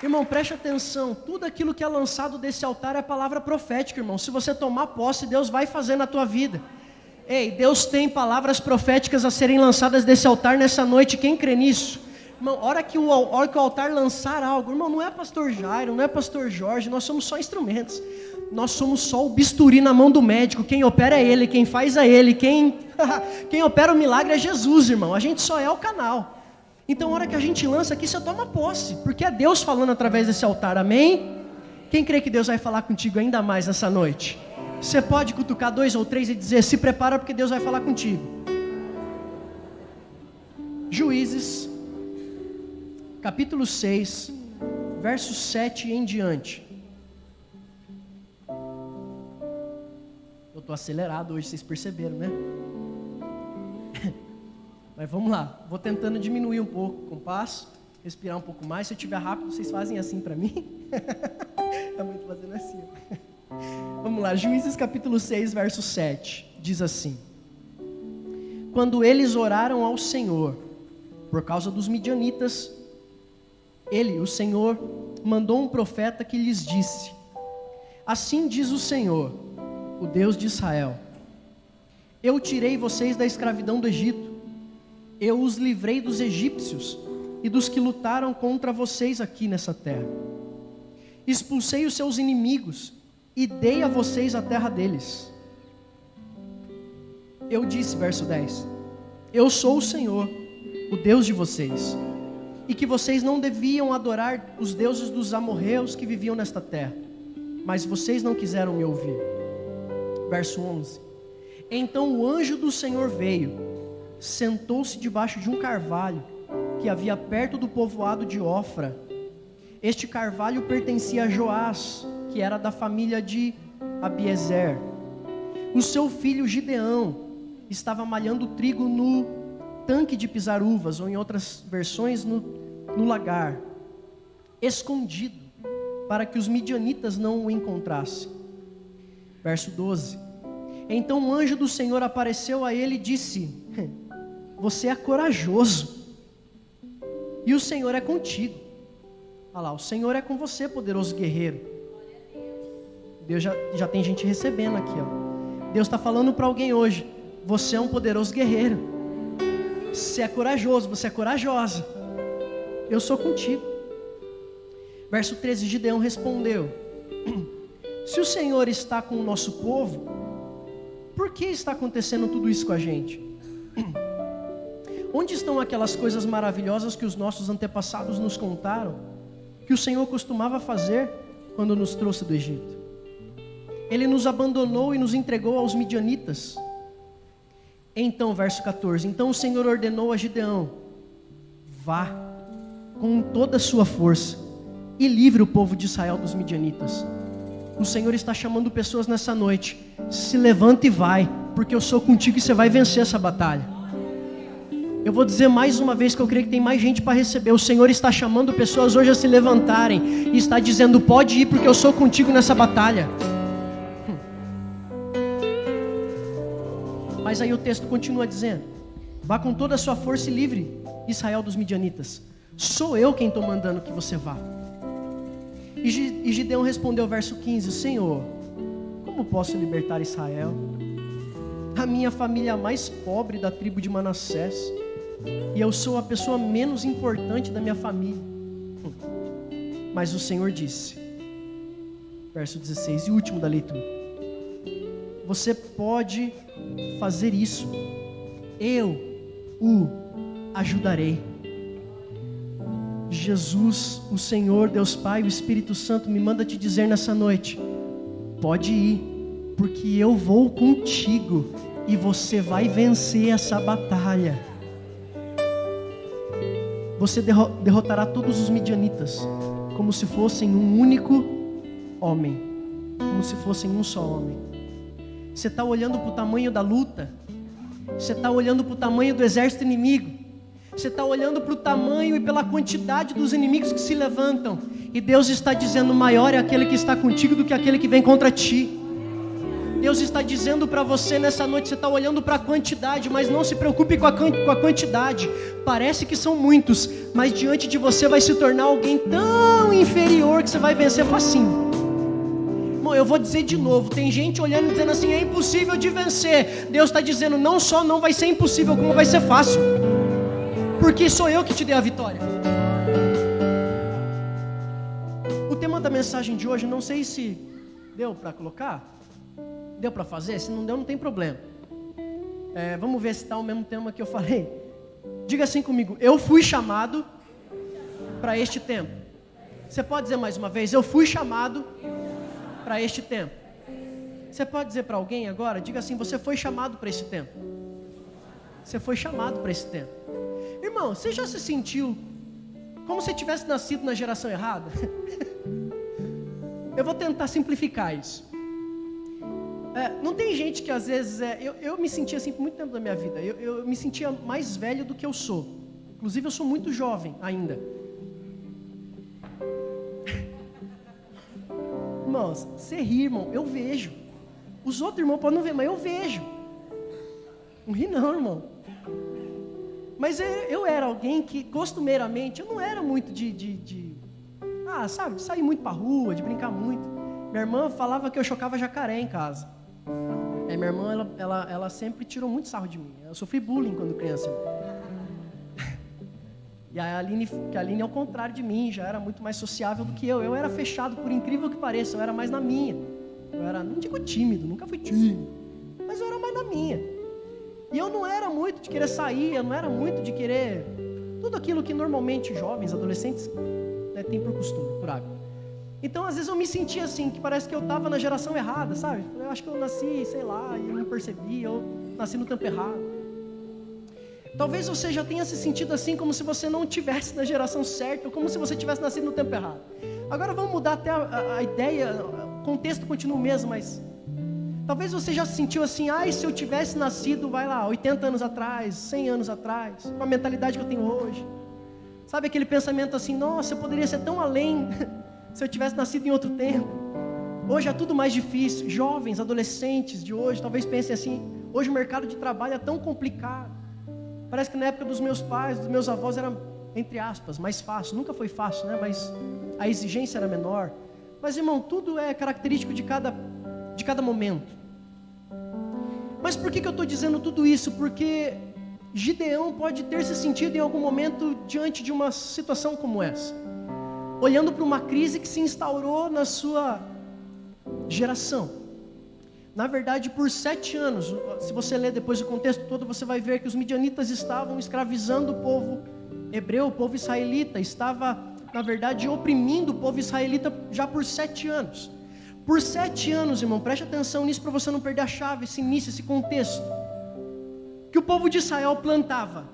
Irmão, preste atenção, tudo aquilo que é lançado desse altar é palavra profética, irmão. Se você tomar posse, Deus vai fazer na tua vida. Ei, Deus tem palavras proféticas a serem lançadas desse altar nessa noite, quem crê nisso? Irmão, hora que o altar lançar algo, irmão, não é pastor Jairo, não é pastor Jorge, nós somos só instrumentos. Nós somos só o bisturi na mão do médico, quem opera é ele, quem faz é ele, quem opera o milagre é Jesus, irmão, a gente só é o canal. Então, a hora que a gente lança aqui, você toma posse, porque é Deus falando através desse altar, amém? Quem crê que Deus vai falar contigo ainda mais nessa noite? Você pode cutucar 2 ou 3 e dizer, se prepara porque Deus vai falar contigo. Juízes, capítulo 6, verso 7 em diante. Eu estou acelerado hoje, vocês perceberam, né? Mas vamos lá, vou tentando diminuir um pouco o compasso, respirar um pouco mais. Se eu estiver rápido, vocês fazem assim para mim. Está muito fazendo assim. Vamos lá, Juízes capítulo 6, verso 7, diz assim: quando eles oraram ao Senhor, por causa dos midianitas, o Senhor, mandou um profeta que lhes disse: assim diz o Senhor, o Deus de Israel, eu tirei vocês da escravidão do Egito, eu os livrei dos egípcios e dos que lutaram contra vocês aqui nessa terra. Expulsei os seus inimigos e dei a vocês a terra deles. Eu disse, verso 10, eu sou o Senhor, o Deus de vocês, e que vocês não deviam adorar os deuses dos amorreus que viviam nesta terra, mas vocês não quiseram me ouvir. Verso 11, então o anjo do Senhor veio, sentou-se debaixo de um carvalho que havia perto do povoado de Ofra. Este carvalho pertencia a Joás, que era da família de Abiezer. O seu filho Gideão estava malhando trigo no tanque de pisar uvas, ou em outras versões, no lagar, escondido, para que os midianitas não o encontrassem. Verso 12, então o anjo do Senhor apareceu a ele e disse: você é corajoso, e o Senhor é contigo. Olha lá, o Senhor é com você, poderoso guerreiro. Deus já tem gente recebendo aqui, ó. Deus está falando para alguém hoje: você é um poderoso guerreiro, você é corajoso, você é corajosa, eu sou contigo. Verso 13, Gideão respondeu: se o Senhor está com o nosso povo, por que está acontecendo tudo isso com a gente? Onde estão aquelas coisas maravilhosas que os nossos antepassados nos contaram, que o Senhor costumava fazer quando nos trouxe do Egito? Ele nos abandonou e nos entregou aos midianitas. Então, verso 14, então o Senhor ordenou a Gideão: vá com toda a sua força e livre o povo de Israel dos midianitas. O Senhor está chamando pessoas nessa noite: se levanta e vai, porque eu sou contigo e você vai vencer essa batalha. Eu vou dizer mais uma vez que eu creio que tem mais gente para receber. O Senhor está chamando pessoas hoje a se levantarem e está dizendo: pode ir, porque eu sou contigo nessa batalha. Mas aí o texto continua dizendo: vá com toda a sua força e livre Israel dos midianitas. Sou eu quem estou mandando que você vá. E Gideão respondeu, verso 15: Senhor, como posso libertar Israel? A minha família é a mais pobre da tribo de Manassés, e eu sou a pessoa menos importante da minha família. Mas o Senhor disse, verso 16 e último da leitura: você pode fazer isso, eu o ajudarei. Jesus, o Senhor, Deus Pai, o Espírito Santo me manda te dizer nessa noite: pode ir, porque eu vou contigo e você vai vencer essa batalha. Você derrotará todos os midianitas como se fossem um único homem, como se fossem um só homem. Você está olhando para o tamanho da luta, você está olhando para o tamanho do exército inimigo, você está olhando para o tamanho e pela quantidade dos inimigos que se levantam, e Deus está dizendo: maior é aquele que está contigo do que aquele que vem contra ti. Deus está dizendo para você nessa noite: você está olhando para a quantidade, mas não se preocupe com a quantidade. Parece que são muitos, mas diante de você vai se tornar alguém tão inferior que você vai vencer facinho. Irmão, eu vou dizer de novo, tem gente olhando e dizendo assim, é impossível de vencer. Deus está dizendo, não só não vai ser impossível, como vai ser fácil, porque sou eu que te dei a vitória. O tema da mensagem de hoje, não sei se deu para colocar, deu para fazer, se não deu não tem problema. Vamos ver se está o mesmo tema que eu falei. Diga assim comigo, eu fui chamado para este tempo. Você pode dizer mais uma vez, eu fui chamado para este tempo. Você pode dizer para alguém agora, diga assim, você foi chamado para esse tempo. Você foi chamado para esse tempo. Irmão, você já se sentiu como se tivesse nascido na geração errada? Eu vou tentar simplificar isso. Não tem gente que às vezes... eu me sentia assim por muito tempo da minha vida. Eu me sentia mais velho do que eu sou. Inclusive eu sou muito jovem ainda. Irmãos, você ri, irmão, eu vejo. Os outros irmãos podem não ver, mas eu vejo. Não ri não, irmão. Mas eu era alguém que, costumeiramente, eu não era muito de sair muito pra rua, de brincar muito. Minha irmã falava que eu chocava jacaré em casa. Minha irmã, ela sempre tirou muito sarro de mim. Eu sofri bullying quando criança. E a Aline, ao contrário de mim, já era muito mais sociável do que eu. Eu era fechado, por incrível que pareça, eu era mais na minha. Eu era, não digo tímido, nunca fui tímido, mas eu era mais na minha. E eu não era muito de querer sair, eu não era muito de querer tudo aquilo que normalmente jovens, adolescentes, têm por costume, por hábito. Então, às vezes eu me sentia assim, que parece que eu estava na geração errada, sabe? Eu acho que eu nasci, sei lá, e eu não percebi, eu nasci no tempo errado. Talvez você já tenha se sentido assim, como se você não estivesse na geração certa, ou como se você tivesse nascido no tempo errado. Agora vamos mudar até a ideia, o contexto continua o mesmo, mas... Talvez você já se sentiu assim, se eu tivesse nascido, 80 anos atrás, 100 anos atrás, com a mentalidade que eu tenho hoje. Sabe aquele pensamento assim, nossa, eu poderia ser tão além se eu tivesse nascido em outro tempo. Hoje é tudo mais difícil. Jovens, adolescentes de hoje, talvez pensem assim, hoje o mercado de trabalho é tão complicado. Parece que na época dos meus pais, dos meus avós, era, entre aspas, mais fácil. Nunca foi fácil, né? Mas a exigência era menor. Mas, irmão, tudo é característico de cada momento. Mas por que eu estou dizendo tudo isso? Porque Gideão pode ter se sentido em algum momento diante de uma situação como essa, olhando para uma crise que se instaurou na sua geração. Na verdade, por 7 anos, se você ler depois o contexto todo, você vai ver que os midianitas estavam escravizando o povo hebreu, o povo israelita, estava, na verdade, oprimindo o povo israelita já por 7 anos. Por 7 anos, irmão, preste atenção nisso para você não perder a chave, esse início, esse contexto. Que o povo de Israel plantava,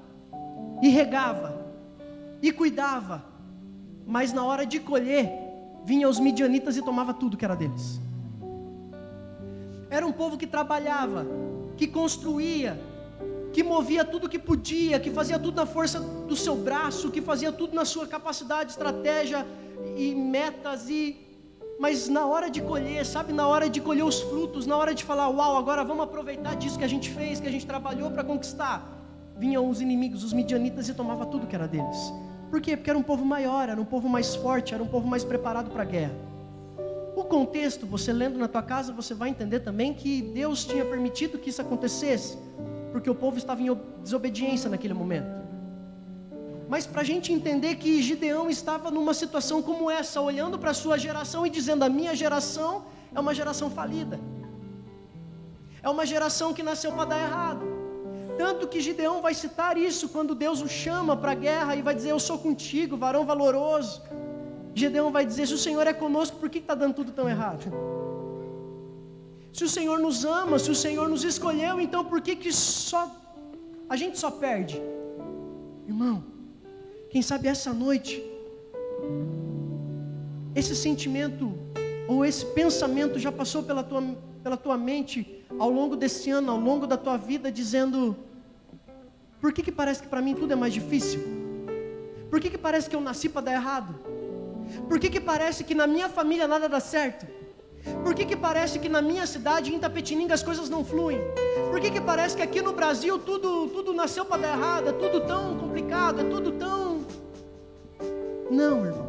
e regava, e cuidava, mas na hora de colher, vinham os midianitas e tomava tudo que era deles. Era um povo que trabalhava, que construía, que movia tudo que podia, que fazia tudo na força do seu braço, que fazia tudo na sua capacidade, estratégia e metas, mas na hora de colher, sabe, na hora de colher os frutos, na hora de falar, uau, agora vamos aproveitar disso que a gente fez, que a gente trabalhou para conquistar, vinham os inimigos, os midianitas, e tomava tudo que era deles. Por quê? Porque era um povo maior, era um povo mais forte, era um povo mais preparado para a guerra. O contexto, você lendo na tua casa, você vai entender também que Deus tinha permitido que isso acontecesse, porque o povo estava em desobediência naquele momento. Mas para a gente entender que Gideão estava numa situação como essa, olhando para a sua geração e dizendo, a minha geração é uma geração falida. É uma geração que nasceu para dar errado. Tanto que Gideão vai citar isso quando Deus o chama para a guerra e vai dizer, eu sou contigo, varão valoroso. Gideão vai dizer, se o Senhor é conosco, por que está dando tudo tão errado? Se o Senhor nos ama, se o Senhor nos escolheu, então por que a gente só perde? Irmão, quem sabe essa noite, esse sentimento ou esse pensamento já passou pela tua mente ao longo desse ano, ao longo da tua vida, dizendo, por que parece que para mim tudo é mais difícil? Por que parece que eu nasci para dar errado? Por que parece que na minha família nada dá certo? Por que parece que na minha cidade, em Itapetininga, as coisas não fluem? Por que parece que aqui no Brasil tudo nasceu para dar errado? É tudo tão complicado, é tudo tão Não, irmão.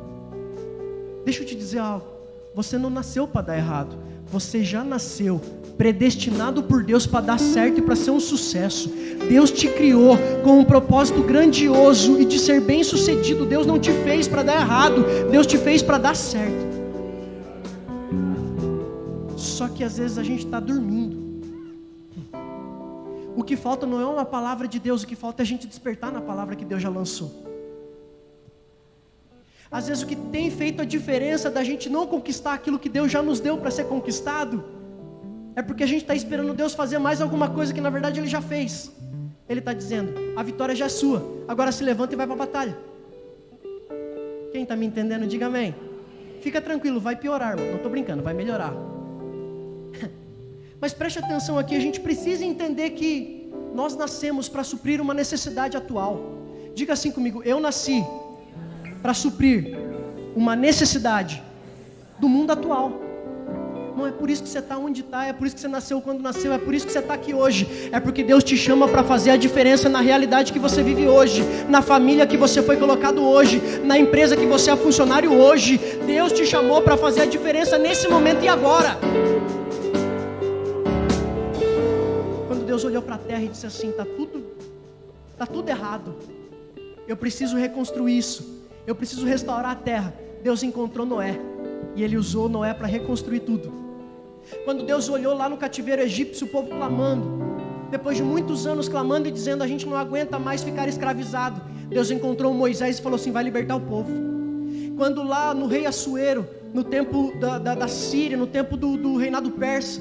Deixa eu te dizer algo. Você não nasceu para dar errado. Você já nasceu predestinado por Deus para dar certo e para ser um sucesso. Deus te criou com um propósito grandioso e de ser bem sucedido. Deus não te fez para dar errado. Deus te fez para dar certo. Só que às vezes a gente está dormindo. O que falta não é uma palavra de Deus. O que falta é a gente despertar na palavra que Deus já lançou. Às vezes o que tem feito a diferença da gente não conquistar aquilo que Deus já nos deu para ser conquistado, é porque a gente está esperando Deus fazer mais alguma coisa que na verdade Ele já fez. Ele está dizendo, a vitória já é sua, agora se levanta e vai para a batalha. Quem está me entendendo, diga amém. Fica tranquilo, vai piorar, irmão. Não estou brincando, vai melhorar. Mas preste atenção aqui, a gente precisa entender que nós nascemos para suprir uma necessidade atual. Diga assim comigo, eu nasci para suprir uma necessidade do mundo atual. Não é por isso que você está onde está, é por isso que você nasceu quando nasceu, é por isso que você está aqui hoje. É porque Deus te chama para fazer a diferença na realidade que você vive hoje, na família que você foi colocado hoje, na empresa que você é funcionário hoje. Deus te chamou para fazer a diferença nesse momento e agora. Quando Deus olhou para a terra e disse assim, tá tudo errado, eu preciso reconstruir isso, eu preciso restaurar a terra. Deus encontrou Noé e Ele usou Noé para reconstruir tudo. Quando Deus olhou lá no cativeiro egípcio, o povo clamando, depois de muitos anos clamando e dizendo, a gente não aguenta mais ficar escravizado, Deus encontrou Moisés e falou assim, vai libertar o povo. Quando lá no rei Assuero, no tempo da Síria, no tempo do reinado persa,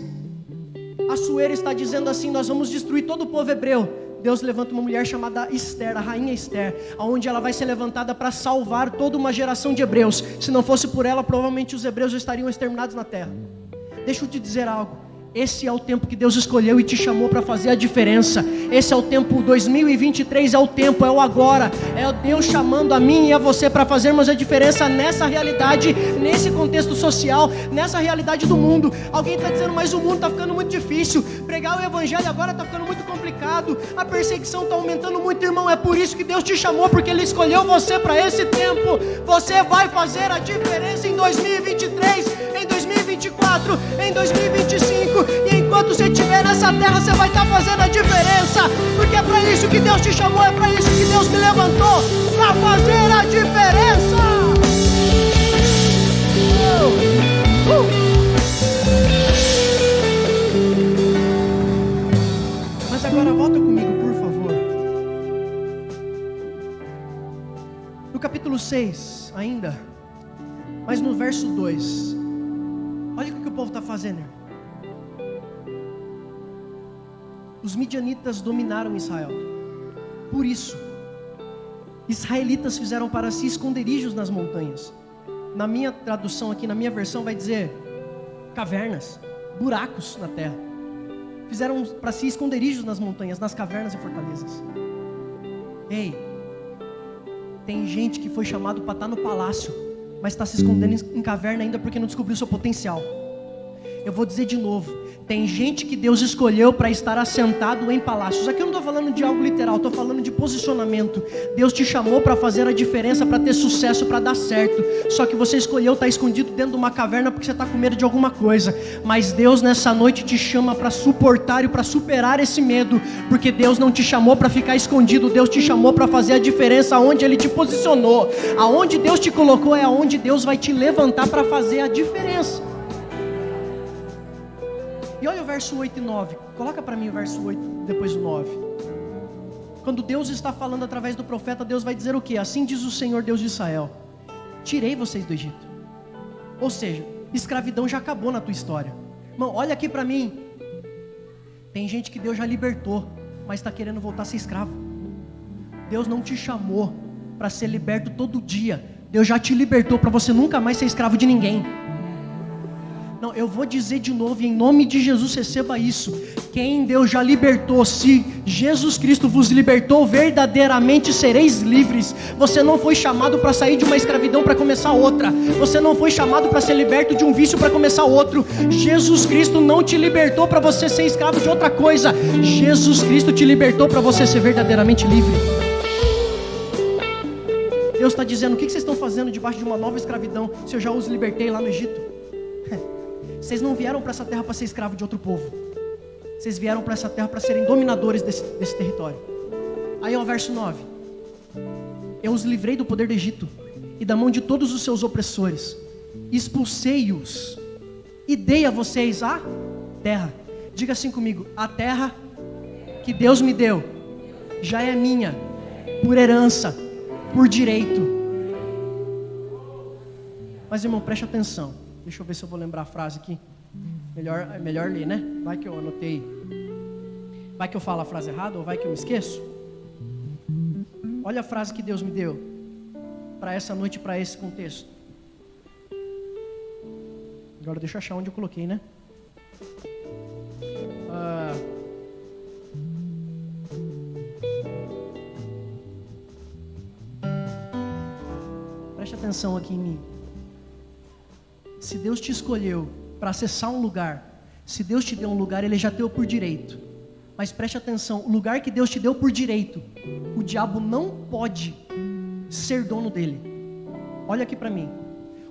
Assuero está dizendo assim, nós vamos destruir todo o povo hebreu. Deus levanta uma mulher chamada Esther, a rainha Esther, onde ela vai ser levantada para salvar toda uma geração de hebreus. Se não fosse por ela, provavelmente os hebreus já estariam exterminados na terra. Deixa eu te dizer algo. Esse é o tempo que Deus escolheu e te chamou para fazer a diferença. Esse é o tempo 2023, é o tempo, é o agora. É o Deus chamando a mim e a você para fazermos a diferença nessa realidade, nesse contexto social, nessa realidade do mundo. Alguém está dizendo, mas o mundo está ficando muito difícil. Pregar o evangelho agora está ficando muito complicado. A perseguição está aumentando muito, irmão. É por isso que Deus te chamou, porque Ele escolheu você para esse tempo. Você vai fazer a diferença em 2023, em 2024, em 2025. E enquanto você estiver nessa terra, você vai estar fazendo a diferença. Porque é para isso que Deus te chamou, é para isso que Deus me levantou, para fazer a diferença. Mas agora volta comigo, por favor. No capítulo 6 ainda, mas no verso 2. Olha o que o povo está fazendo, irmão. Os midianitas dominaram Israel. Por isso, israelitas fizeram para si esconderijos nas montanhas. Na minha tradução aqui, na minha versão, vai dizer cavernas, buracos na terra. Fizeram para si esconderijos nas montanhas, nas cavernas e fortalezas. Ei, tem gente que foi chamado para estar no palácio, mas está se escondendo em caverna ainda porque não descobriu seu potencial. Eu vou dizer de novo. Tem gente que Deus escolheu para estar assentado em palácios. Aqui eu não estou falando de algo literal, estou falando de posicionamento. Deus te chamou para fazer a diferença, para ter sucesso, para dar certo. Só que você escolheu estar escondido dentro de uma caverna porque você está com medo de alguma coisa. Mas Deus nessa noite te chama para suportar e para superar esse medo. Porque Deus não te chamou para ficar escondido. Deus te chamou para fazer a diferença aonde Ele te posicionou. Aonde Deus te colocou é aonde Deus vai te levantar para fazer a diferença. E olha o verso 8 e 9. Coloca para mim o verso 8 depois do 9. Quando Deus está falando através do profeta, Deus vai dizer o quê? Assim diz o Senhor Deus de Israel: tirei vocês do Egito. Ou seja, escravidão já acabou na tua história. Irmão, olha aqui para mim. Tem gente que Deus já libertou, mas está querendo voltar a ser escravo. Deus não te chamou para ser liberto todo dia. Deus já te libertou para você nunca mais ser escravo de ninguém. Não, eu vou dizer de novo, e em nome de Jesus receba isso. Quem Deus já libertou, se Jesus Cristo vos libertou, verdadeiramente sereis livres. Você não foi chamado para sair de uma escravidão para começar outra. Você não foi chamado para ser liberto de um vício para começar outro. Jesus Cristo não te libertou para você ser escravo de outra coisa. Jesus Cristo te libertou para você ser verdadeiramente livre. Deus está dizendo: o que vocês estão fazendo debaixo de uma nova escravidão, se eu já os libertei lá no Egito? Vocês não vieram para essa terra para ser escravo de outro povo. Vocês vieram para essa terra para serem dominadores desse território. Aí o verso 9: eu os livrei do poder do Egito e da mão de todos os seus opressores, expulsei-os e dei a vocês a terra. Diga assim comigo: a terra que Deus me deu já é minha, por herança, por direito. Mas, irmão, preste atenção. Deixa eu ver se eu vou lembrar a frase aqui. Melhor ler, né? Vai que eu anotei. Vai que eu falo a frase errada ou vai que eu me esqueço. Olha a frase que Deus me deu para essa noite, para esse contexto. Agora deixa eu achar onde eu coloquei, né? Preste atenção aqui em mim. Se Deus te escolheu para acessar um lugar, se Deus te deu um lugar, Ele já deu por direito. Mas preste atenção, o lugar que Deus te deu por direito, o diabo não pode ser dono dele. Olha aqui para mim.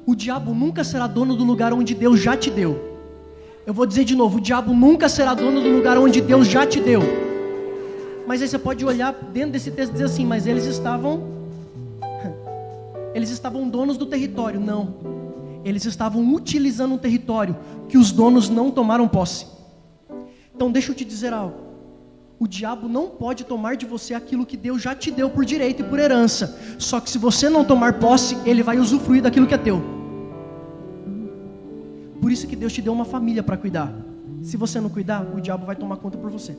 O diabo nunca será dono do lugar onde Deus já te deu. Eu vou dizer de novo: o diabo nunca será dono do lugar onde Deus já te deu. Mas aí você pode olhar dentro desse texto e dizer assim: mas eles estavam donos do território. Não, eles estavam utilizando um território que os donos não tomaram posse. Então deixa eu te dizer algo: o diabo não pode tomar de você aquilo que Deus já te deu por direito e por herança. Só que se você não tomar posse, ele vai usufruir daquilo que é teu. Por isso que Deus te deu uma família para cuidar. Se você não cuidar, o diabo vai tomar conta por você.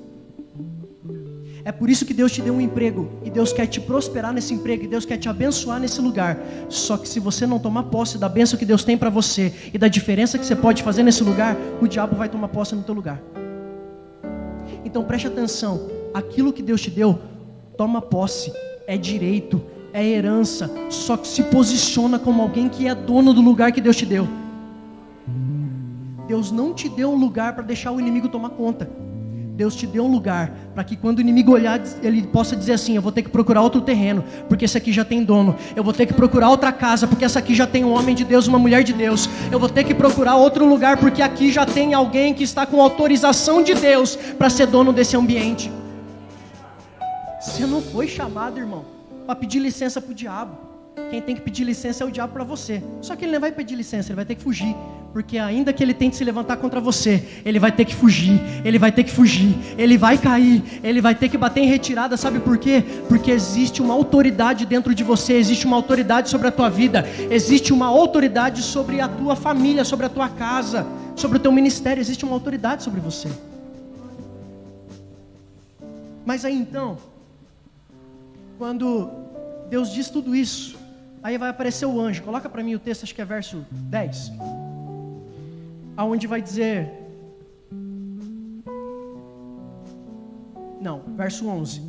É por isso que Deus te deu um emprego, e Deus quer te prosperar nesse emprego, e Deus quer te abençoar nesse lugar. Só que se você não tomar posse da bênção que Deus tem para você, e da diferença que você pode fazer nesse lugar, o diabo vai tomar posse no teu lugar. Então preste atenção: aquilo que Deus te deu, toma posse, é direito, é herança. Só que se posiciona como alguém que é dono do lugar que Deus te deu. Deus não te deu um lugar para deixar o inimigo tomar conta. Deus te deu um lugar para que quando o inimigo olhar, ele possa dizer assim: eu vou ter que procurar outro terreno, porque esse aqui já tem dono. Eu vou ter que procurar outra casa, porque essa aqui já tem um homem de Deus, uma mulher de Deus. Eu vou ter que procurar outro lugar, porque aqui já tem alguém que está com autorização de Deus para ser dono desse ambiente. Você não foi chamado, irmão, para pedir licença para o diabo. Quem tem que pedir licença é o diabo para você. Só que ele não vai pedir licença, ele vai ter que fugir. Porque ainda que ele tente se levantar contra você, ele vai ter que fugir, ele vai ter que fugir, ele vai cair, ele vai ter que bater em retirada. Sabe por quê? Porque existe uma autoridade dentro de você, existe uma autoridade sobre a tua vida, existe uma autoridade sobre a tua família, sobre a tua casa, sobre o teu ministério, existe uma autoridade sobre você. Mas aí então, quando Deus diz tudo isso, aí vai aparecer o anjo. Coloca para mim o texto, acho que é verso 10. Aonde vai dizer... Não, verso 11.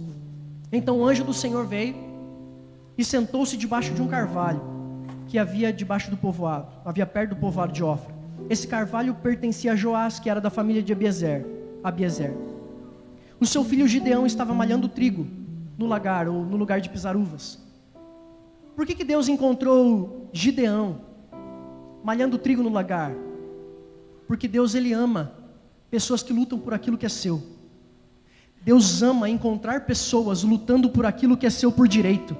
Então o anjo do Senhor veio e sentou-se debaixo de um carvalho que havia debaixo do povoado, havia perto do povoado de Ofra. Esse carvalho pertencia a Joás, que era da família de Abiezer. O seu filho Gideão estava malhando trigo no lagar, ou no lugar de pisar uvas. Por que Deus encontrou Gideão malhando trigo no lagar? Porque Deus, Ele ama pessoas que lutam por aquilo que é seu. Deus ama encontrar pessoas lutando por aquilo que é seu por direito.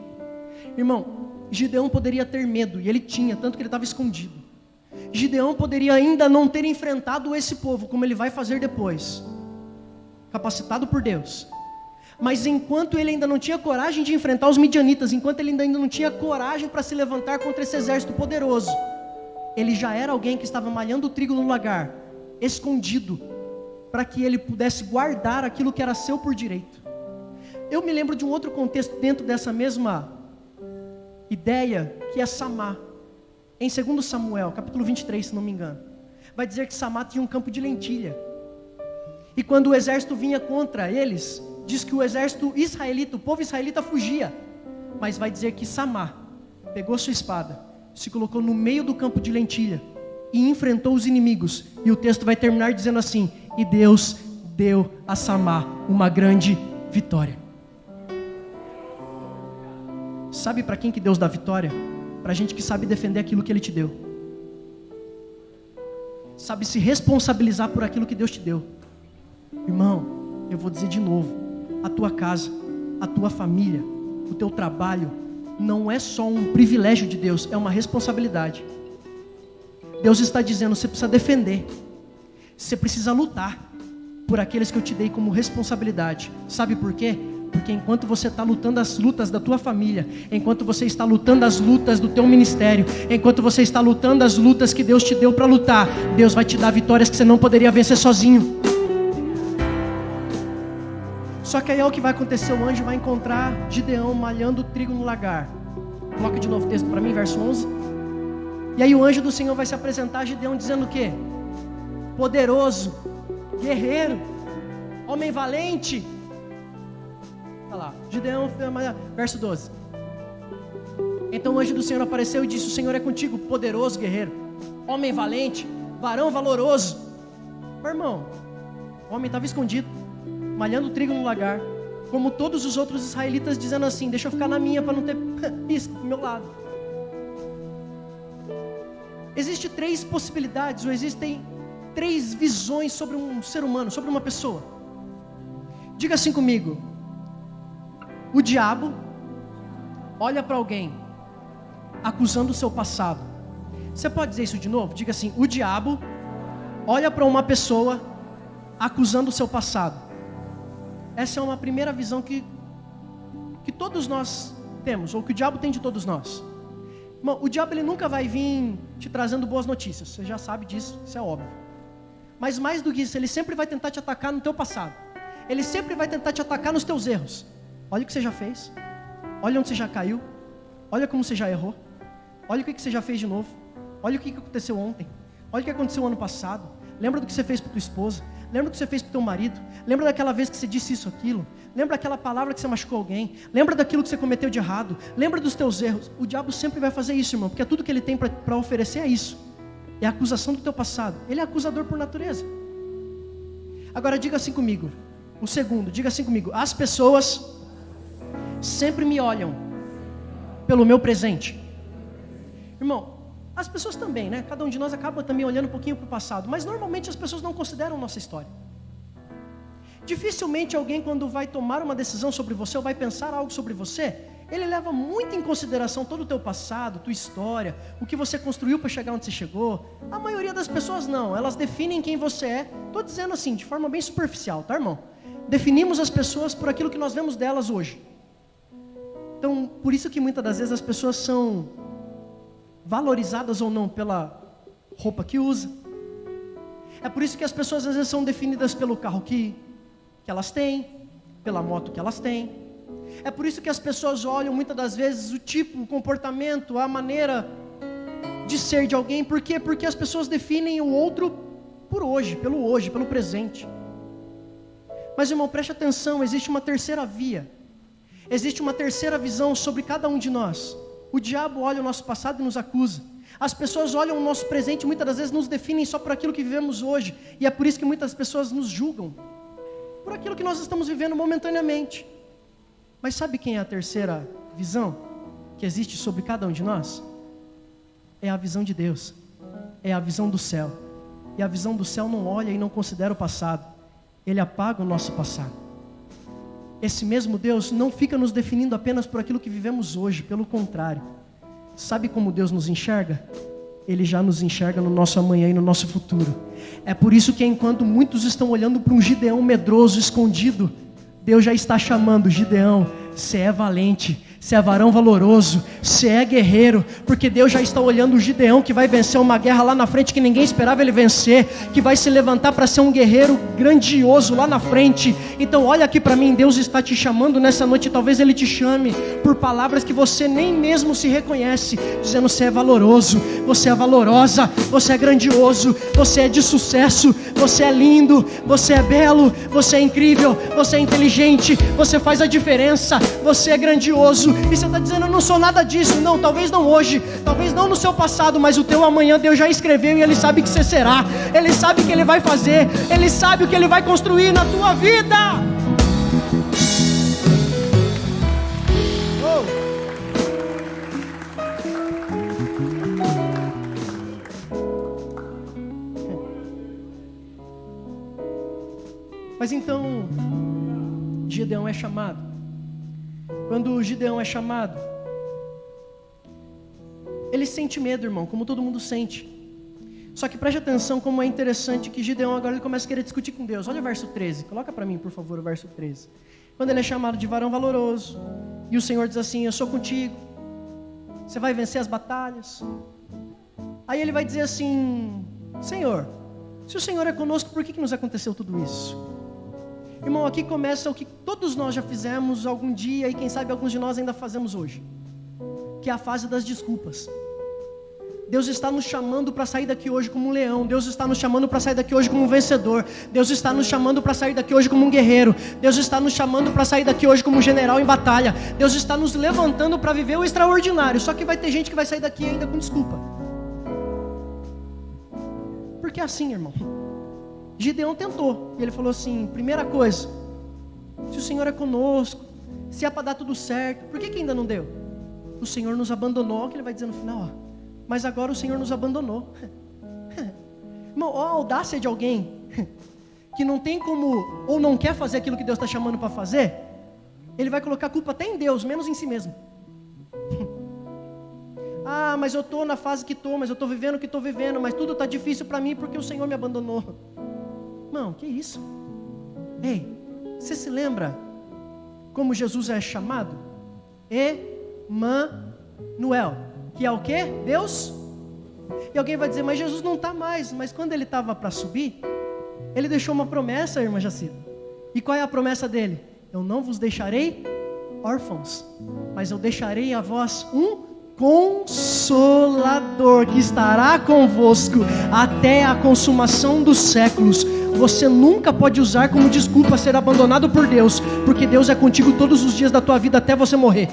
Irmão, Gideão poderia ter medo, e ele tinha, tanto que ele estava escondido. Gideão poderia ainda não ter enfrentado esse povo, como ele vai fazer depois, capacitado por Deus. Mas enquanto ele ainda não tinha coragem de enfrentar os midianitas, enquanto ele ainda não tinha coragem para se levantar contra esse exército poderoso, ele já era alguém que estava malhando o trigo no lagar, escondido, para que ele pudesse guardar aquilo que era seu por direito. Eu me lembro de um outro contexto dentro dessa mesma ideia, que é Samá. Em 2 Samuel, capítulo 23, se não me engano, vai dizer que Samá tinha um campo de lentilha. E quando o exército vinha contra eles, diz que o exército israelita, o povo israelita fugia. Mas vai dizer que Samá pegou sua espada, se colocou no meio do campo de lentilha e enfrentou os inimigos. E o texto vai terminar dizendo assim: e Deus deu a Samá uma grande vitória. sabe para quem que Deus dá vitória? Para gente que sabe defender aquilo que Ele te deu. Sabe se responsabilizar por aquilo que Deus te deu. Irmão, eu vou dizer de novo. A tua casa, a tua família, o teu trabalho, não é só um privilégio de Deus, é uma responsabilidade. Deus está dizendo, você precisa defender. Você precisa lutar por aqueles que eu te dei como responsabilidade. Sabe por quê? Porque enquanto você está lutando as lutas da tua família, enquanto você está lutando as lutas do teu ministério, enquanto você está lutando as lutas que Deus te deu para lutar, Deus vai te dar vitórias que você não poderia vencer sozinho. Só que aí é o que vai acontecer, o anjo vai encontrar Gideão malhando trigo no lagar. Coloca de novo o texto para mim, verso 11. E aí o anjo do Senhor vai se apresentar a Gideão dizendo o quê? Poderoso, guerreiro, homem valente. Olha lá, Gideão, verso 12. Então o anjo do Senhor apareceu e disse, o Senhor é contigo, poderoso guerreiro, homem valente, varão valoroso. Meu irmão, o homem estava escondido, malhando trigo no lagar, como todos os outros israelitas, dizendo assim, deixa eu ficar na minha para não ter isso do meu lado. Existem 3 possibilidades, ou existem 3 visões sobre um ser humano, sobre uma pessoa. Diga assim comigo. O diabo olha para alguém acusando o seu passado. Você pode dizer isso de novo? Diga assim, o diabo olha para uma pessoa acusando o seu passado. Essa é uma primeira visão que todos nós temos, ou que o diabo tem de todos nós. Irmão, o diabo ele nunca vai vir te trazendo boas notícias, você já sabe disso, isso é óbvio. Mas mais do que isso, ele sempre vai tentar te atacar no teu passado. Ele sempre vai tentar te atacar nos teus erros. Olha o que você já fez, olha onde você já caiu, olha como você já errou, olha o que você já fez de novo, olha o que aconteceu ontem, olha o que aconteceu ano passado. Lembra do que você fez para tua esposa, lembra do que você fez para o teu marido, lembra daquela vez que você disse isso, aquilo, lembra daquela palavra que você machucou alguém, lembra daquilo que você cometeu de errado, lembra dos teus erros. O diabo sempre vai fazer isso, irmão, porque tudo que ele tem para oferecer é isso, é a acusação do teu passado. Ele é acusador por natureza. Agora diga assim comigo, o segundo, diga assim comigo, as pessoas sempre me olham pelo meu presente. Irmão, as pessoas também, né? Cada um de nós acaba também olhando um pouquinho para o passado, mas normalmente as pessoas não consideram nossa história. Dificilmente alguém, quando vai tomar uma decisão sobre você ou vai pensar algo sobre você, ele leva muito em consideração todo o teu passado, tua história, o que você construiu para chegar onde você chegou. A maioria das pessoas não, elas definem quem você é. Estou dizendo assim, de forma bem superficial, tá, irmão? Definimos as pessoas por aquilo que nós vemos delas hoje. Então, por isso que muitas das vezes as pessoas são valorizadas ou não pela roupa que usa. É por isso que as pessoas às vezes são definidas pelo carro que elas têm, pela moto que elas têm. É por isso que as pessoas olham muitas das vezes o tipo, o comportamento, a maneira de ser de alguém. Por quê? Porque as pessoas definem o outro por hoje, pelo presente. Mas, irmão, preste atenção, existe uma terceira via. Existe uma terceira visão sobre cada um de nós. O diabo olha o nosso passado e nos acusa. As pessoas olham o nosso presente e muitas das vezes nos definem só por aquilo que vivemos hoje. E é por isso que muitas pessoas nos julgam por aquilo que nós estamos vivendo momentaneamente. Mas sabe quem é a terceira visão que existe sobre cada um de nós? É a visão de Deus. É a visão do céu. E a visão do céu não olha e não considera o passado. Ele apaga o nosso passado. Esse mesmo Deus não fica nos definindo apenas por aquilo que vivemos hoje, pelo contrário. Sabe como Deus nos enxerga? Ele já nos enxerga no nosso amanhã e no nosso futuro. É por isso que enquanto muitos estão olhando para um Gideão medroso, escondido, Deus já está chamando: Gideão, você é valente, você é varão valoroso, você é guerreiro, porque Deus já está olhando o Gideão que vai vencer uma guerra lá na frente que ninguém esperava ele vencer, que vai se levantar para ser um guerreiro grandioso lá na frente. Então olha aqui para mim, Deus está te chamando nessa noite. Talvez Ele te chame por palavras que você nem mesmo se reconhece, dizendo: você é valoroso, você é valorosa, você é grandioso, você é de sucesso, você é lindo, você é belo, você é incrível, você é inteligente, você faz a diferença, você é grandioso. E você está dizendo: eu não sou nada disso. Não, talvez não hoje, talvez não no seu passado, mas o teu amanhã Deus já escreveu e Ele sabe que você será. Ele sabe o que Ele vai fazer, Ele sabe o que Ele vai construir na tua vida. Mas então, Gideão é chamado. Quando Gideão é chamado, ele sente medo, irmão, como todo mundo sente. Só que preste atenção como é interessante que Gideão agora ele começa a querer discutir com Deus. Olha o verso 13, coloca para mim, por favor, o verso 13. Quando ele é chamado de varão valoroso, e o Senhor diz assim, eu sou contigo, você vai vencer as batalhas. Aí ele vai dizer assim, Senhor, se o Senhor é conosco, por que nos aconteceu tudo isso? Irmão, aqui começa o que todos nós já fizemos algum dia, e quem sabe alguns de nós ainda fazemos hoje, que é a fase das desculpas. Deus está nos chamando para sair daqui hoje como um leão. Deus está nos chamando para sair daqui hoje como um vencedor. Deus está nos chamando para sair daqui hoje como um guerreiro. Deus está nos chamando para sair daqui hoje como um general em batalha. Deus está nos levantando para viver o extraordinário. Só que vai ter gente que vai sair daqui ainda com desculpa. Porque é assim, irmão. Gideão tentou. E ele falou assim, primeira coisa, se o Senhor é conosco, se é para dar tudo certo, por que ainda não deu? O Senhor nos abandonou. Olha o que ele vai dizer no final, ó. Mas agora o Senhor nos abandonou. Irmão, olha a audácia de alguém que não tem como, ou não quer fazer aquilo que Deus está chamando para fazer. Ele vai colocar a culpa até em Deus, menos em si mesmo. Ah, mas eu estou na fase que estou, mas eu estou vivendo o que estou vivendo, mas tudo está difícil para mim porque o Senhor me abandonou. Irmão, que isso? Ei, você se lembra como Jesus é chamado? Emanuel. Que é o quê? Deus? E alguém vai dizer, mas Jesus não está mais. Mas quando ele estava para subir, ele deixou uma promessa, irmã Jacira. E qual é a promessa dele? Eu não vos deixarei órfãos, mas eu deixarei a vós um Consolador que estará convosco até a consumação dos séculos. Você nunca pode usar como desculpa ser abandonado por Deus, porque Deus é contigo todos os dias da tua vida até você morrer.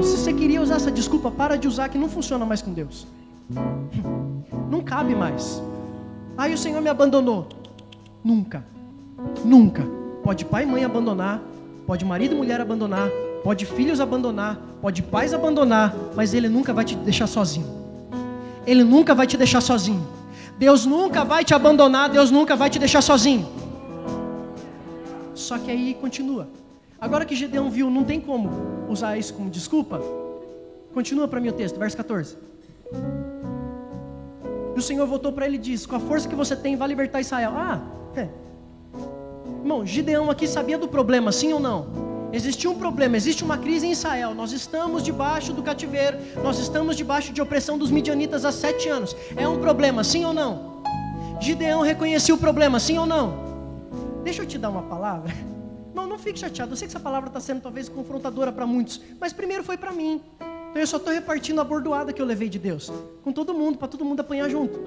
Se você queria usar essa desculpa, para de usar, que não funciona mais com Deus. Não cabe mais. Aí o Senhor me abandonou. Nunca. Nunca. Pode pai e mãe abandonar, pode marido e mulher abandonar, pode filhos abandonar, pode pais abandonar, mas Ele nunca vai te deixar sozinho. Ele nunca vai te deixar sozinho. Deus nunca vai te abandonar, Deus nunca vai te deixar sozinho. Só que aí continua. Agora que Gideão viu, não tem como usar isso como desculpa. Continua para mim o texto, verso 14. E o Senhor voltou para ele e disse, com a força que você tem, vai libertar Israel. Irmão, Gideão aqui sabia do problema, sim ou não? Existia um problema, existe uma crise em Israel. Nós estamos debaixo do cativeiro, nós estamos debaixo de opressão dos midianitas há 7 anos. É um problema, sim ou não? Gideão reconhecia o problema, sim ou não? Deixa eu te dar uma palavra. Não fique chateado, eu sei que essa palavra está sendo talvez confrontadora para muitos, mas primeiro foi para mim. Então eu só estou repartindo a bordoada que eu levei de Deus, com todo mundo, para todo mundo apanhar junto.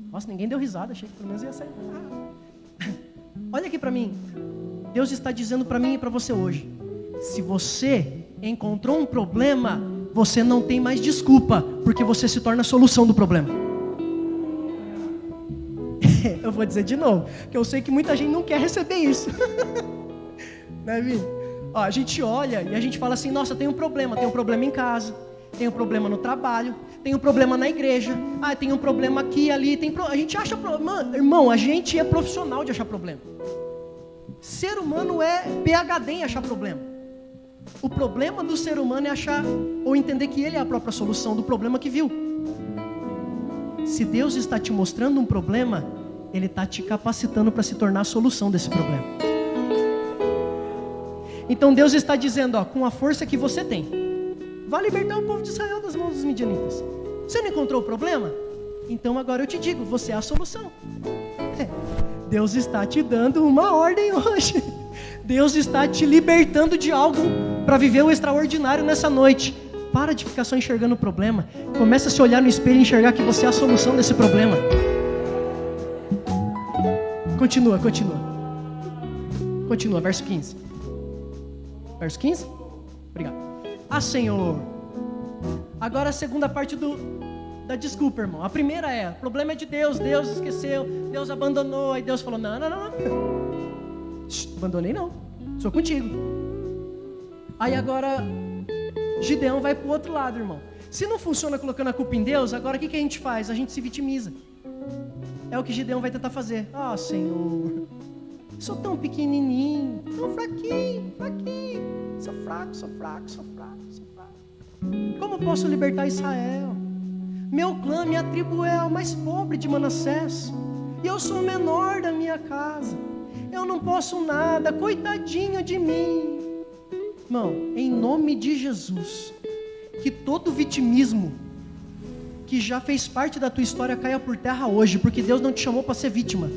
Nossa, ninguém deu risada, achei que pelo menos ia sair. Olha aqui para mim, Deus está dizendo para mim e para você hoje, se você encontrou um problema, você não tem mais desculpa, porque você se torna a solução do problema. Eu vou dizer de novo, que eu sei que muita gente não quer receber isso. Né, Vi? Ó, a gente olha e a gente fala assim, nossa, tem um problema em casa, tem um problema no trabalho, tem um problema na igreja, tem um problema aqui, ali, a gente acha problema. Irmão, a gente é profissional de achar problema. Ser humano é PhD em achar problema. O problema do ser humano é achar, ou entender que ele é a própria solução do problema que viu. Se Deus está te mostrando um problema, Ele está te capacitando para se tornar a solução desse problema. Então Deus está dizendo, com a força que você tem, vai libertar o povo de Israel das mãos dos midianitas. Você não encontrou o problema? Então agora eu te digo, você é a solução. Deus está te dando uma ordem hoje. Deus está te libertando de algo para viver o extraordinário nessa noite. Para de ficar só enxergando o problema. Começa a se olhar no espelho e enxergar que você é a solução desse problema. Continua, verso 15. Verso 15? Obrigado. Senhor. Agora a segunda parte da desculpa, irmão. A primeira o problema é de Deus. Deus esqueceu, Deus abandonou. Aí Deus falou, não. Abandonei não, sou contigo. Aí agora Gideão vai para o outro lado, irmão. Se não funciona colocando a culpa em Deus, agora o que a gente faz? A gente se vitimiza. É o que Gideão vai tentar fazer. Ah, Senhor, sou tão pequenininho, tão fraquinho. Sou fraco. Como posso libertar Israel? Meu clã, minha tribo é a mais pobre de Manassés. E eu sou o menor da minha casa. Eu não posso nada, coitadinho de mim. Irmão, em nome de Jesus, que todo vitimismo que já fez parte da tua história caia por terra hoje, porque Deus não te chamou para ser vítima.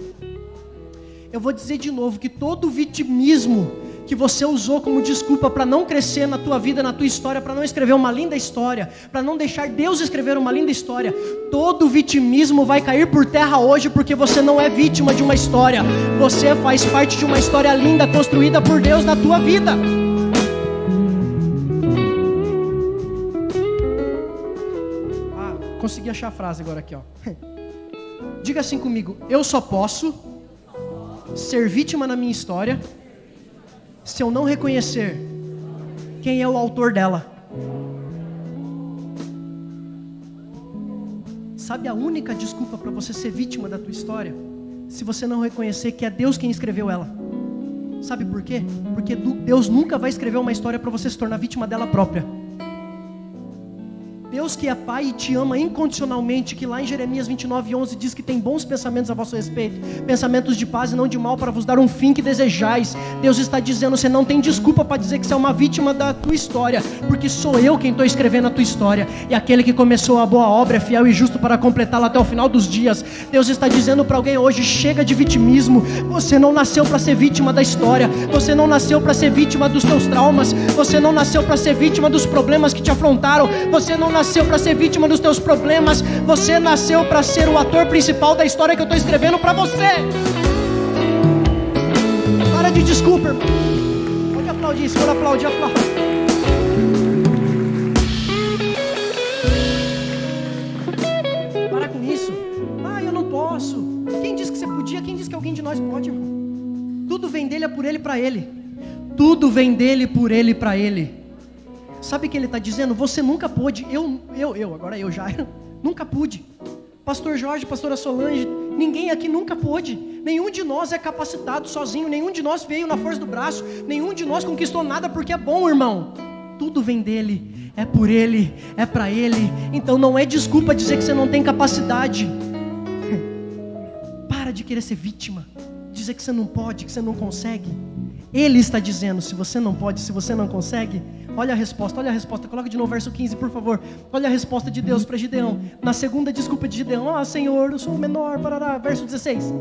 Eu vou dizer de novo, que todo vitimismo que você usou como desculpa para não crescer na tua vida, na tua história, para não escrever uma linda história, para não deixar Deus escrever uma linda história, todo vitimismo vai cair por terra hoje, porque você não é vítima de uma história, você faz parte de uma história linda construída por Deus na tua vida. Consegui achar a frase agora aqui, ó. Diga assim comigo: eu só posso ser vítima na minha história se eu não reconhecer quem é o autor dela. Sabe a única desculpa para você ser vítima da tua história? Se você não reconhecer que é Deus quem escreveu ela. Sabe por quê? Porque Deus nunca vai escrever uma história para você se tornar vítima dela própria. Deus que é Pai e te ama incondicionalmente, que lá em Jeremias 29:11 diz que tem bons pensamentos a vosso respeito, pensamentos de paz e não de mal, para vos dar um fim que desejais. Deus está dizendo, você não tem desculpa para dizer que você é uma vítima da tua história, porque sou eu quem estou escrevendo a tua história, e aquele que começou a boa obra é fiel e justo para completá-la até o final dos dias. Deus está dizendo para alguém hoje: chega de vitimismo. Você não nasceu para ser vítima da história, você não nasceu para ser vítima dos teus traumas, você não nasceu para ser vítima dos problemas que te afrontaram, você não nasceu para ser vítima dos teus problemas, você nasceu para ser o ator principal da história que eu estou escrevendo para você. Para de desculpa, irmão. Pode aplaudir, se for aplaudir, aplaude. Para com isso. Ah, eu não posso. Quem disse que você podia? Quem disse que alguém de nós pode, irmão? Tudo vem dele, é por ele e para ele. Tudo vem dele, por ele e para ele. Sabe o que ele está dizendo? Você nunca pôde, agora eu já nunca pude. Pastor Jorge, pastora Solange, ninguém aqui nunca pôde. Nenhum de nós é capacitado sozinho, nenhum de nós veio na força do braço, nenhum de nós conquistou nada porque é bom, irmão. Tudo vem dele, é por ele, é para ele. Então não é desculpa dizer que você não tem capacidade. Para de querer ser vítima, dizer que você não pode, que você não consegue. Ele está dizendo, se você não pode, se você não consegue, olha a resposta, coloca de novo o verso 15, por favor. Olha a resposta de Deus para Gideão, na segunda desculpa de Gideão: ah, Senhor, eu sou o menor, parará. Verso 16,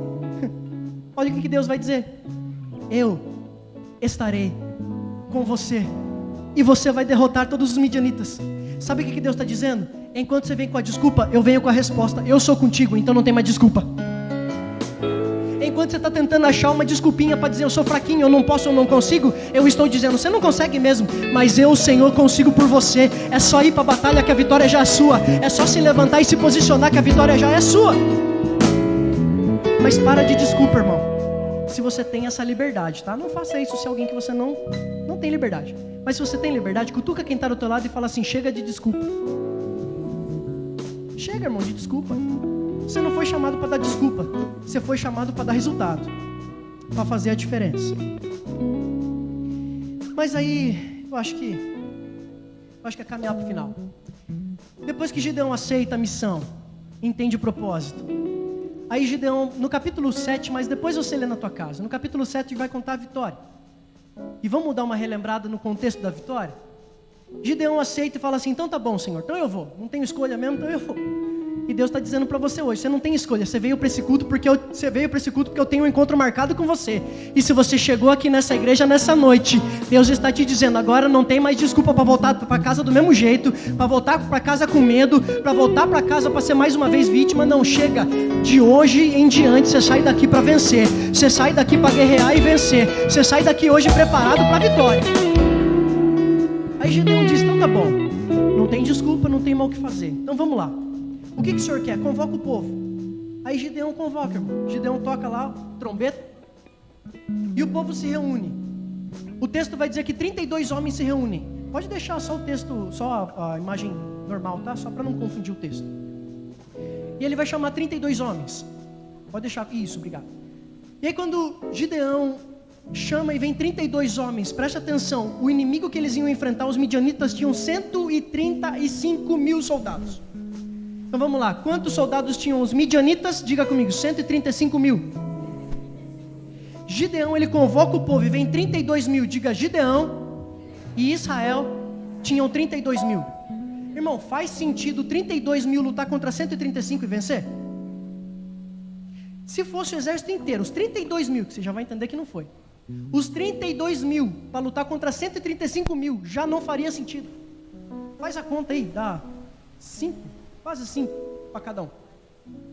olha o que Deus vai dizer: eu estarei com você, e você vai derrotar todos os midianitas. Sabe o que Deus está dizendo? Enquanto você vem com a desculpa, eu venho com a resposta: eu sou contigo, então não tem mais desculpa. Enquanto você está tentando achar uma desculpinha para dizer eu sou fraquinho, eu não posso, eu não consigo, eu estou dizendo, você não consegue mesmo, mas eu, Senhor, consigo por você. É só ir para a batalha que a vitória já é sua, é só se levantar e se posicionar que a vitória já é sua. Mas para de desculpa, irmão. Se você tem essa liberdade, tá? Não faça isso se é alguém que você não tem liberdade. Mas se você tem liberdade, cutuca quem está do teu lado e fala assim: chega de desculpa. Chega, irmão, de desculpa. Você não foi chamado para dar desculpa, você foi chamado para dar resultado, para fazer a diferença. Mas aí, eu acho que é caminhar para o final. Depois que Gideão aceita a missão, entende o propósito, aí Gideão, no capítulo 7, mas depois você lê na tua casa, no capítulo 7 vai contar a vitória. E vamos dar uma relembrada no contexto da vitória? Gideão aceita e fala assim: então tá bom, Senhor, então eu vou, não tenho escolha mesmo, então eu vou. E Deus está dizendo para você hoje: você não tem escolha, você veio para esse culto porque eu tenho um encontro marcado com você. E se você chegou aqui nessa igreja nessa noite, Deus está te dizendo: agora não tem mais desculpa para voltar para casa do mesmo jeito, para voltar para casa com medo, para voltar para casa para ser mais uma vez vítima. Não, chega. De hoje em diante você sai daqui para vencer, você sai daqui para guerrear e vencer, você sai daqui hoje preparado para a vitória. Aí Gideão diz: então tá bom, não tem desculpa, não tem mal o que fazer, então vamos lá. O que o senhor quer? Convoca o povo. Aí Gideão convoca, irmão. Gideão toca lá, trombeta, e o povo se reúne. O texto vai dizer que 32 homens se reúnem. Pode deixar só o texto, só a imagem normal, tá? Só para não confundir o texto. E ele vai chamar 32 homens. Pode deixar. Isso, obrigado. E aí quando Gideão chama e vem 32 homens, preste atenção, o inimigo que eles iam enfrentar, os midianitas, tinham 135 mil soldados. Então vamos lá, quantos soldados tinham os midianitas? Diga comigo, 135 mil. Gideão, ele convoca o povo e vem 32 mil. Diga, Gideão e Israel tinham 32 mil. Irmão, faz sentido 32 mil lutar contra 135 e vencer? Se fosse o exército inteiro, os 32 mil, que você já vai entender que não foi. Os 32 mil para lutar contra 135 mil já não faria sentido. Faz a conta aí, dá 5, quase 5 para cada um.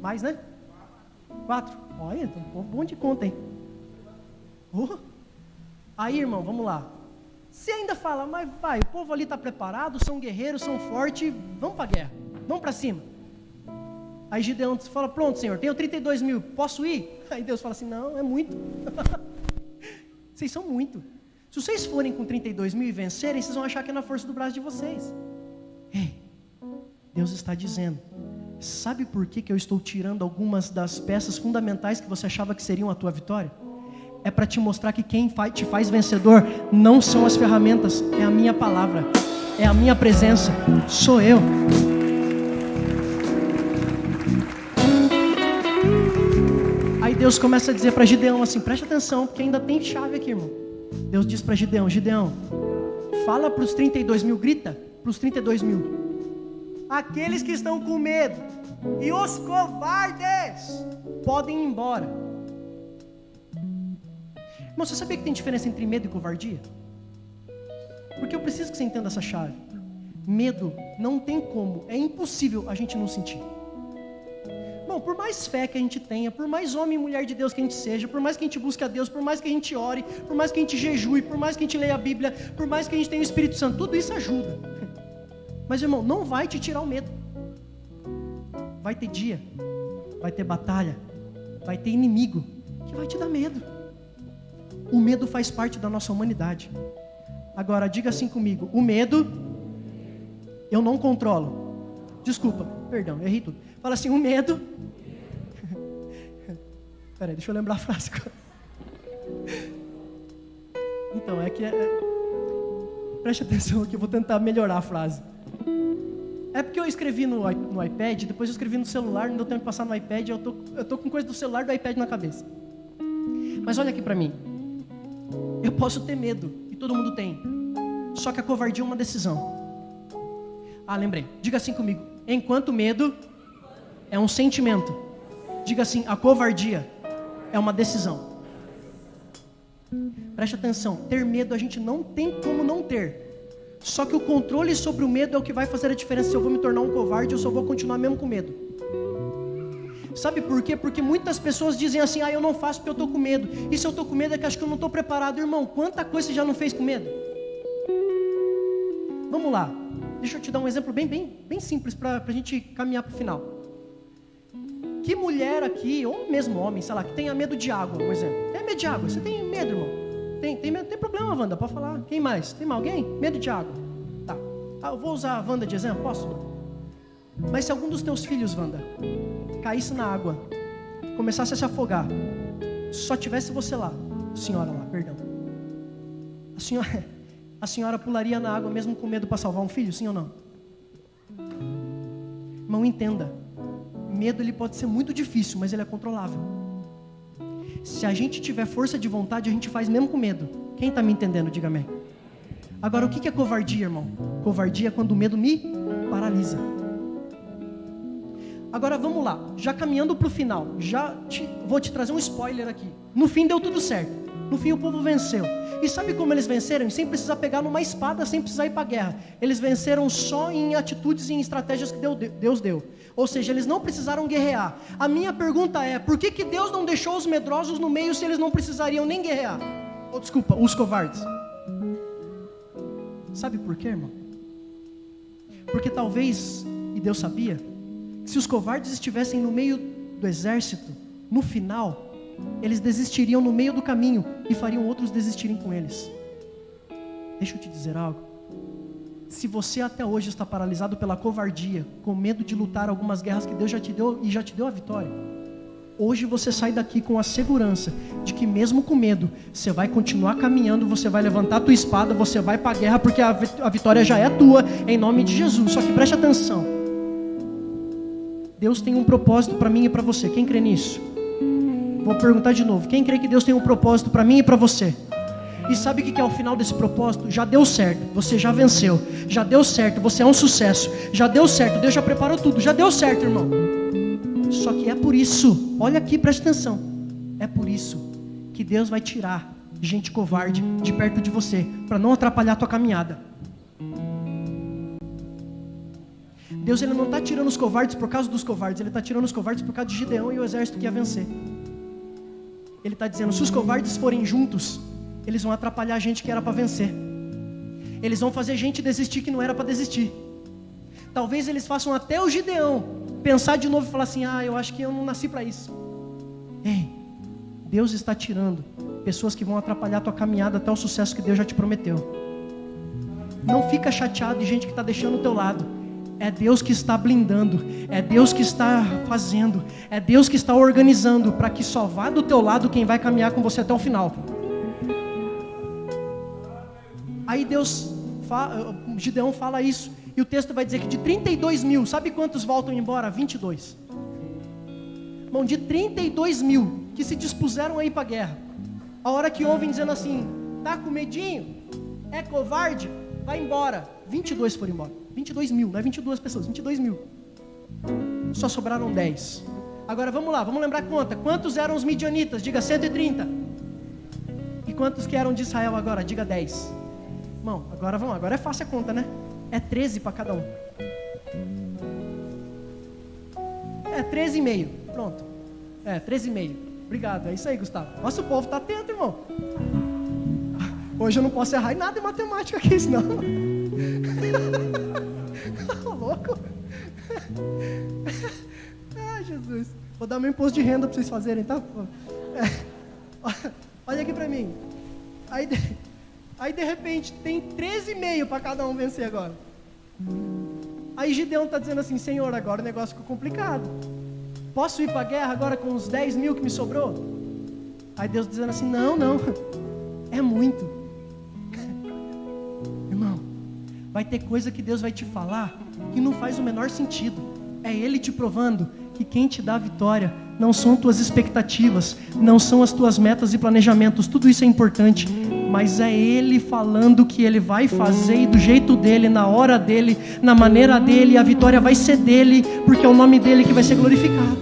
Mais, né? 4. Olha, então, bom de conta, hein? Aí, irmão, vamos lá. Você ainda fala, mas vai, o povo ali está preparado, são guerreiros, são fortes, vamos para a guerra, vamos para cima. Aí Gideão fala, pronto, Senhor, tenho 32 mil, posso ir? Aí Deus fala assim, não, é muito. Vocês são muito. Se vocês forem com 32 mil e vencerem, vocês vão achar que é na força do braço de vocês. Ei, Deus está dizendo, sabe por que eu estou tirando algumas das peças fundamentais que você achava que seriam a tua vitória? É para te mostrar que quem te faz vencedor não são as ferramentas, é a minha palavra, é a minha presença, sou eu. Aí Deus começa a dizer para Gideão assim, preste atenção, porque ainda tem chave aqui, irmão. Deus diz para Gideão, Gideão, fala para os 32 mil, grita para os 32 mil. Aqueles que estão com medo e os covardes podem ir embora. Irmão, você sabia que tem diferença entre medo e covardia? Porque eu preciso que você entenda essa chave. Medo não tem como, é impossível a gente não sentir. Irmão, por mais fé que a gente tenha, por mais homem e mulher de Deus que a gente seja, por mais que a gente busque a Deus, por mais que a gente ore, por mais que a gente jejue, por mais que a gente leia a Bíblia, por mais que a gente tenha o Espírito Santo, tudo isso ajuda. Mas, irmão, não vai te tirar o medo. Vai ter dia, vai ter batalha, vai ter inimigo que vai te dar medo. O medo faz parte da nossa humanidade. Agora, diga assim comigo, o medo eu não controlo. Desculpa, perdão, errei tudo. Fala assim, o medo... Peraí, deixa eu lembrar a frase. Então, é que... Preste atenção aqui, eu vou tentar melhorar a frase. É porque eu escrevi no iPad, depois eu escrevi no celular, não deu tempo de passar no iPad, eu tô com coisa do celular e do iPad na cabeça. Mas olha aqui pra mim. Eu posso ter medo, e todo mundo tem. Só que a covardia é uma decisão. Ah, lembrei. Diga assim comigo. Enquanto medo é um sentimento. Diga assim, a covardia é uma decisão. Preste atenção. Ter medo a gente não tem como não ter. Só que o controle sobre o medo é o que vai fazer a diferença se eu vou me tornar um covarde ou se eu vou continuar mesmo com medo. Sabe por quê? Porque muitas pessoas dizem assim, eu não faço porque eu estou com medo. E se eu estou com medo é que acho que eu não estou preparado. Irmão, quanta coisa você já não fez com medo? Vamos lá. Deixa eu te dar um exemplo bem simples para a gente caminhar para o final. Que mulher aqui, ou mesmo homem, sei lá, que tenha medo de água, por exemplo. Tem medo de água? Você tem medo, irmão? Tem medo? Tem problema, Wanda, pode falar. Quem mais? Tem mais alguém? Medo de água. Tá. Eu vou usar a Wanda de exemplo, posso? Mas se algum dos teus filhos, Wanda, caísse na água, começasse a se afogar, só tivesse você lá, senhora lá, perdão. A senhora pularia na água mesmo com medo para salvar um filho, sim ou não? Irmão, entenda. Medo ele pode ser muito difícil, mas ele é controlável. Se a gente tiver força de vontade, a gente faz mesmo com medo. Quem está me entendendo, diga amém. Agora, o que é covardia, irmão? Covardia é quando o medo me paralisa. Agora vamos lá, já caminhando para o final, vou te trazer um spoiler aqui. No fim deu tudo certo, no fim o povo venceu. E sabe como eles venceram? Sem precisar pegar numa espada, sem precisar ir para a guerra. Eles venceram só em atitudes e em estratégias que Deus deu. Ou seja, eles não precisaram guerrear. A minha pergunta é, por que Deus não deixou os medrosos no meio se eles não precisariam nem guerrear? Desculpa, os covardes. Sabe por quê, irmão? Porque talvez, e Deus sabia, se os covardes estivessem no meio do exército, no final, eles desistiriam no meio do caminho e fariam outros desistirem com eles. Deixa eu te dizer algo. Se você até hoje está paralisado pela covardia, com medo de lutar algumas guerras que Deus já te deu e já te deu a vitória, Hoje você sai daqui com a segurança de que mesmo com medo, você vai continuar caminhando, você vai levantar a tua espada, você vai para a guerra, porque a vitória já é tua, em nome de Jesus. Só que preste atenção, Deus tem um propósito para mim e para você. Quem crê nisso? Vou perguntar de novo, quem crê que Deus tem um propósito para mim e para você? E sabe o que é o final desse propósito? Já deu certo, você já venceu, já deu certo, você é um sucesso, já deu certo, Deus já preparou tudo, já deu certo, irmão. Só que é por isso, olha aqui, presta atenção, é por isso que Deus vai tirar gente covarde de perto de você, para não atrapalhar a tua caminhada. Deus, Ele não está tirando os covardes por causa dos covardes, Ele está tirando os covardes por causa de Gideão e o exército que ia vencer. Ele está dizendo, se os covardes forem juntos, eles vão atrapalhar a gente que era para vencer. Eles vão fazer gente desistir que não era para desistir. Talvez eles façam até o Gideão pensar de novo e falar assim, eu acho que eu não nasci para isso. Ei, Deus está tirando pessoas que vão atrapalhar a tua caminhada até o sucesso que Deus já te prometeu. Não fica chateado de gente que está deixando o teu lado. É Deus que está blindando, é Deus que está fazendo, é Deus que está organizando para que só vá do teu lado quem vai caminhar com você até o final. Aí Gideão fala isso, e o texto vai dizer que de 32 mil, sabe quantos voltam embora? 22. Irmão, de 32 mil que se dispuseram a ir para a guerra, a hora que ouvem dizendo assim, tá com medinho, é covarde, vai embora. 22 foram embora, 22 mil, não é 22 pessoas, 22 mil. Só sobraram 10. Agora vamos lá, vamos lembrar a conta. Quantos eram os midianitas? Diga 130. E quantos que eram de Israel agora? Diga 10. Irmão, agora é fácil a conta, né? É 13 para cada um. É 13,5. Pronto. É 13,5. Obrigado. É isso aí, Gustavo. Nossa, o povo está atento, irmão. Hoje eu não posso errar em nada em matemática aqui, senão. Louco. Ai, Jesus. Vou dar meu imposto de renda para vocês fazerem, tá? Olha aqui para mim. Aí de repente tem 13,5 para cada um vencer agora. Aí Gideão está dizendo assim, Senhor, agora o negócio ficou complicado. Posso ir para a guerra agora com os 10 mil que me sobrou? Aí Deus dizendo assim, não, é muito. Irmão, vai ter coisa que Deus vai te falar que não faz o menor sentido. É Ele te provando que quem te dá a vitória não são tuas expectativas, não são as tuas metas e planejamentos, tudo isso é importante, mas é Ele falando que Ele vai fazer e do jeito dEle, na hora dEle, na maneira dEle, a vitória vai ser dEle, porque é o nome dEle que vai ser glorificado.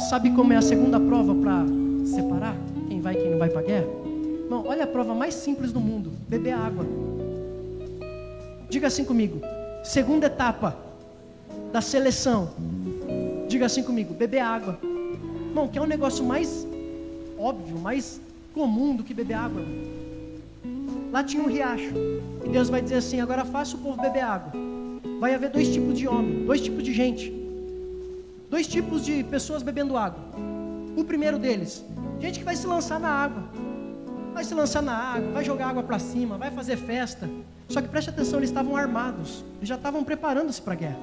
Sabe como é a segunda prova para separar quem vai e quem não vai para a guerra? Não, olha a prova mais simples do mundo, beber água. Diga assim comigo, segunda etapa da seleção. Diga assim comigo, beber água. Irmão, que é um negócio mais óbvio, mais comum do que beber água. Lá tinha um riacho. E Deus vai dizer assim, agora faça o povo beber água. Vai haver 2 tipos de homem, 2 tipos de gente. 2 tipos de pessoas bebendo água. O primeiro deles, gente que vai se lançar na água. Vai se lançar na água, vai jogar água para cima, vai fazer festa. Só que preste atenção, eles estavam armados. Eles já estavam preparando-se para a guerra.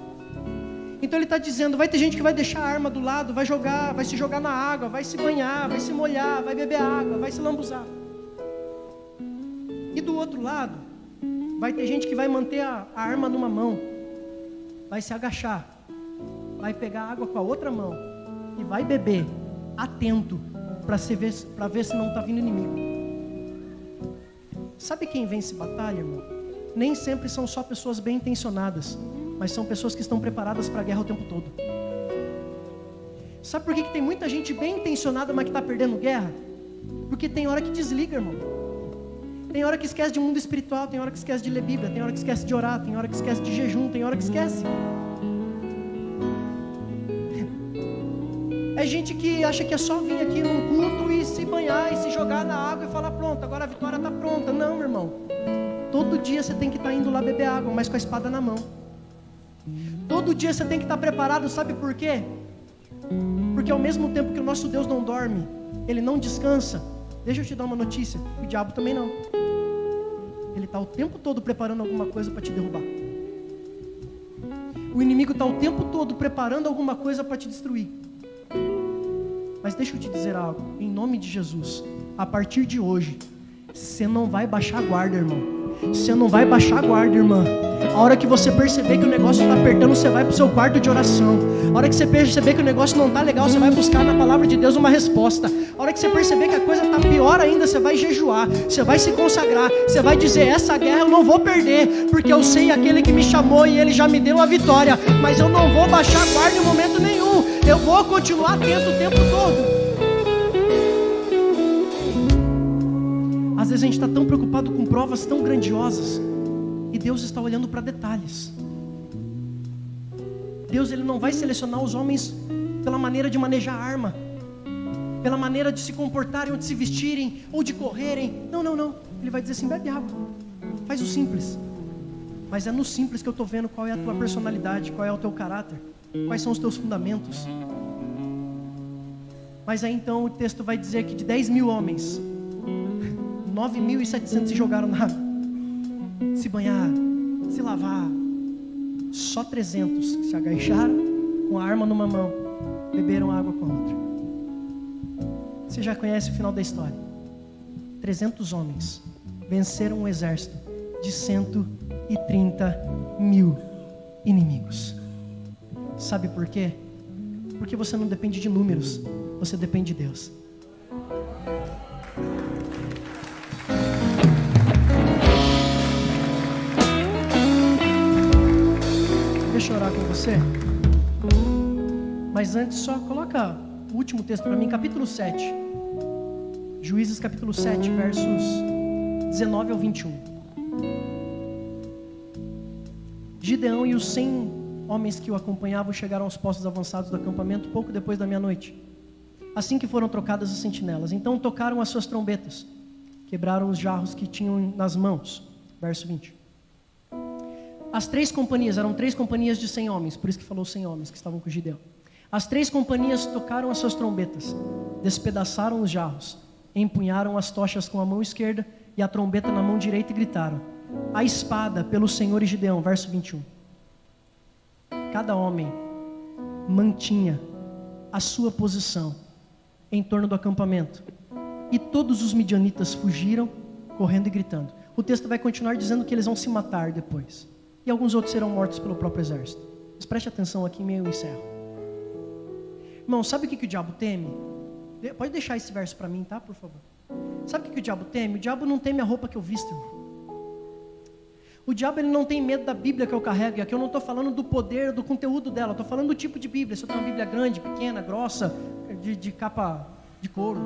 Então ele está dizendo, vai ter gente que vai deixar a arma do lado, vai se jogar na água, vai se banhar, vai se molhar, vai beber água, vai se lambuzar. E do outro lado, vai ter gente que vai manter a arma numa mão, vai se agachar, vai pegar a água com a outra mão e vai beber, atento, para ver se não está vindo inimigo. Sabe quem vence batalha, irmão? Nem sempre são só pessoas bem intencionadas, mas são pessoas que estão preparadas para a guerra o tempo todo. Sabe por que tem muita gente bem intencionada, mas que está perdendo guerra? Porque tem hora que desliga, irmão. Tem hora que esquece de mundo espiritual, tem hora que esquece de ler Bíblia, tem hora que esquece de orar, tem hora que esquece de jejum, tem hora que esquece. É gente que acha que é só vir aqui num culto e se banhar e se jogar na água e falar, pronto, agora a vitória está pronta. Não, meu irmão. Todo dia você tem que estar indo lá beber água, mas com a espada na mão. Todo dia você tem que estar preparado, sabe por quê? Porque ao mesmo tempo que o nosso Deus não dorme, Ele não descansa. Deixa eu te dar uma notícia, o diabo também não. Ele está o tempo todo preparando alguma coisa para te derrubar. O inimigo está o tempo todo preparando alguma coisa para te destruir. Mas deixa eu te dizer algo, em nome de Jesus, a partir de hoje, você não vai baixar a guarda, irmão. Você não vai baixar a guarda, irmã. A hora que você perceber que o negócio está apertando, você vai para o seu quarto de oração. A hora que você perceber que o negócio não está legal, você vai buscar na palavra de Deus uma resposta. A hora que você perceber que a coisa está pior ainda, você vai jejuar, você vai se consagrar, você vai dizer, essa guerra eu não vou perder, porque eu sei aquele que me chamou e ele já me deu a vitória, mas eu não vou baixar a guarda em momento nenhum, eu vou continuar atento o tempo todo. Às vezes a gente está tão preocupado com provas tão grandiosas, e Deus está olhando para detalhes. Deus, Ele não vai selecionar os homens pela maneira de manejar a arma, pela maneira de se comportarem, ou de se vestirem, ou de correrem. Não, não, não. Ele vai dizer assim, bebe água, faz o simples. Mas é no simples que eu estou vendo qual é a tua personalidade, qual é o teu caráter, quais são os teus fundamentos. Mas aí então o texto vai dizer que de 10 mil homens, 9.700 se jogaram na água, se banhar, se lavar. Só 300 se agacharam com a arma numa mão, beberam água com a outra. Você já conhece o final da história. 300 homens venceram um exército de 130 mil inimigos. Sabe por quê? Porque você não depende de números, você depende de Deus. Deixa eu orar com você. Mas antes só coloca o último texto para mim, capítulo 7. Juízes capítulo 7, versos 19 ao 21. Gideão e os 100 homens que o acompanhavam chegaram aos postos avançados do acampamento pouco depois da meia-noite, assim que foram trocadas as sentinelas. Então tocaram as suas trombetas, quebraram os jarros que tinham nas mãos. Verso 20. As 3 companhias, eram 3 companhias de 100 homens, por isso que falou 100 homens que estavam com Gideão. As 3 companhias tocaram as suas trombetas, despedaçaram os jarros, empunharam as tochas com a mão esquerda e a trombeta na mão direita e gritaram: a espada pelo Senhor e Gideão. Verso 21. Cada homem mantinha a sua posição em torno do acampamento, e todos os midianitas fugiram, correndo e gritando. O texto vai continuar dizendo que eles vão se matar depois, e alguns outros serão mortos pelo próprio exército. Mas preste atenção aqui, meio encerro. Irmão, sabe o que o diabo teme? Pode deixar esse verso para mim, tá? Por favor. Sabe o que o diabo teme? O diabo não teme a roupa que eu visto, irmão. O diabo, ele não tem medo da Bíblia que eu carrego. E aqui eu não estou falando do poder, do conteúdo dela. Estou falando do tipo de Bíblia. Se eu tenho uma Bíblia grande, pequena, grossa, de capa de couro.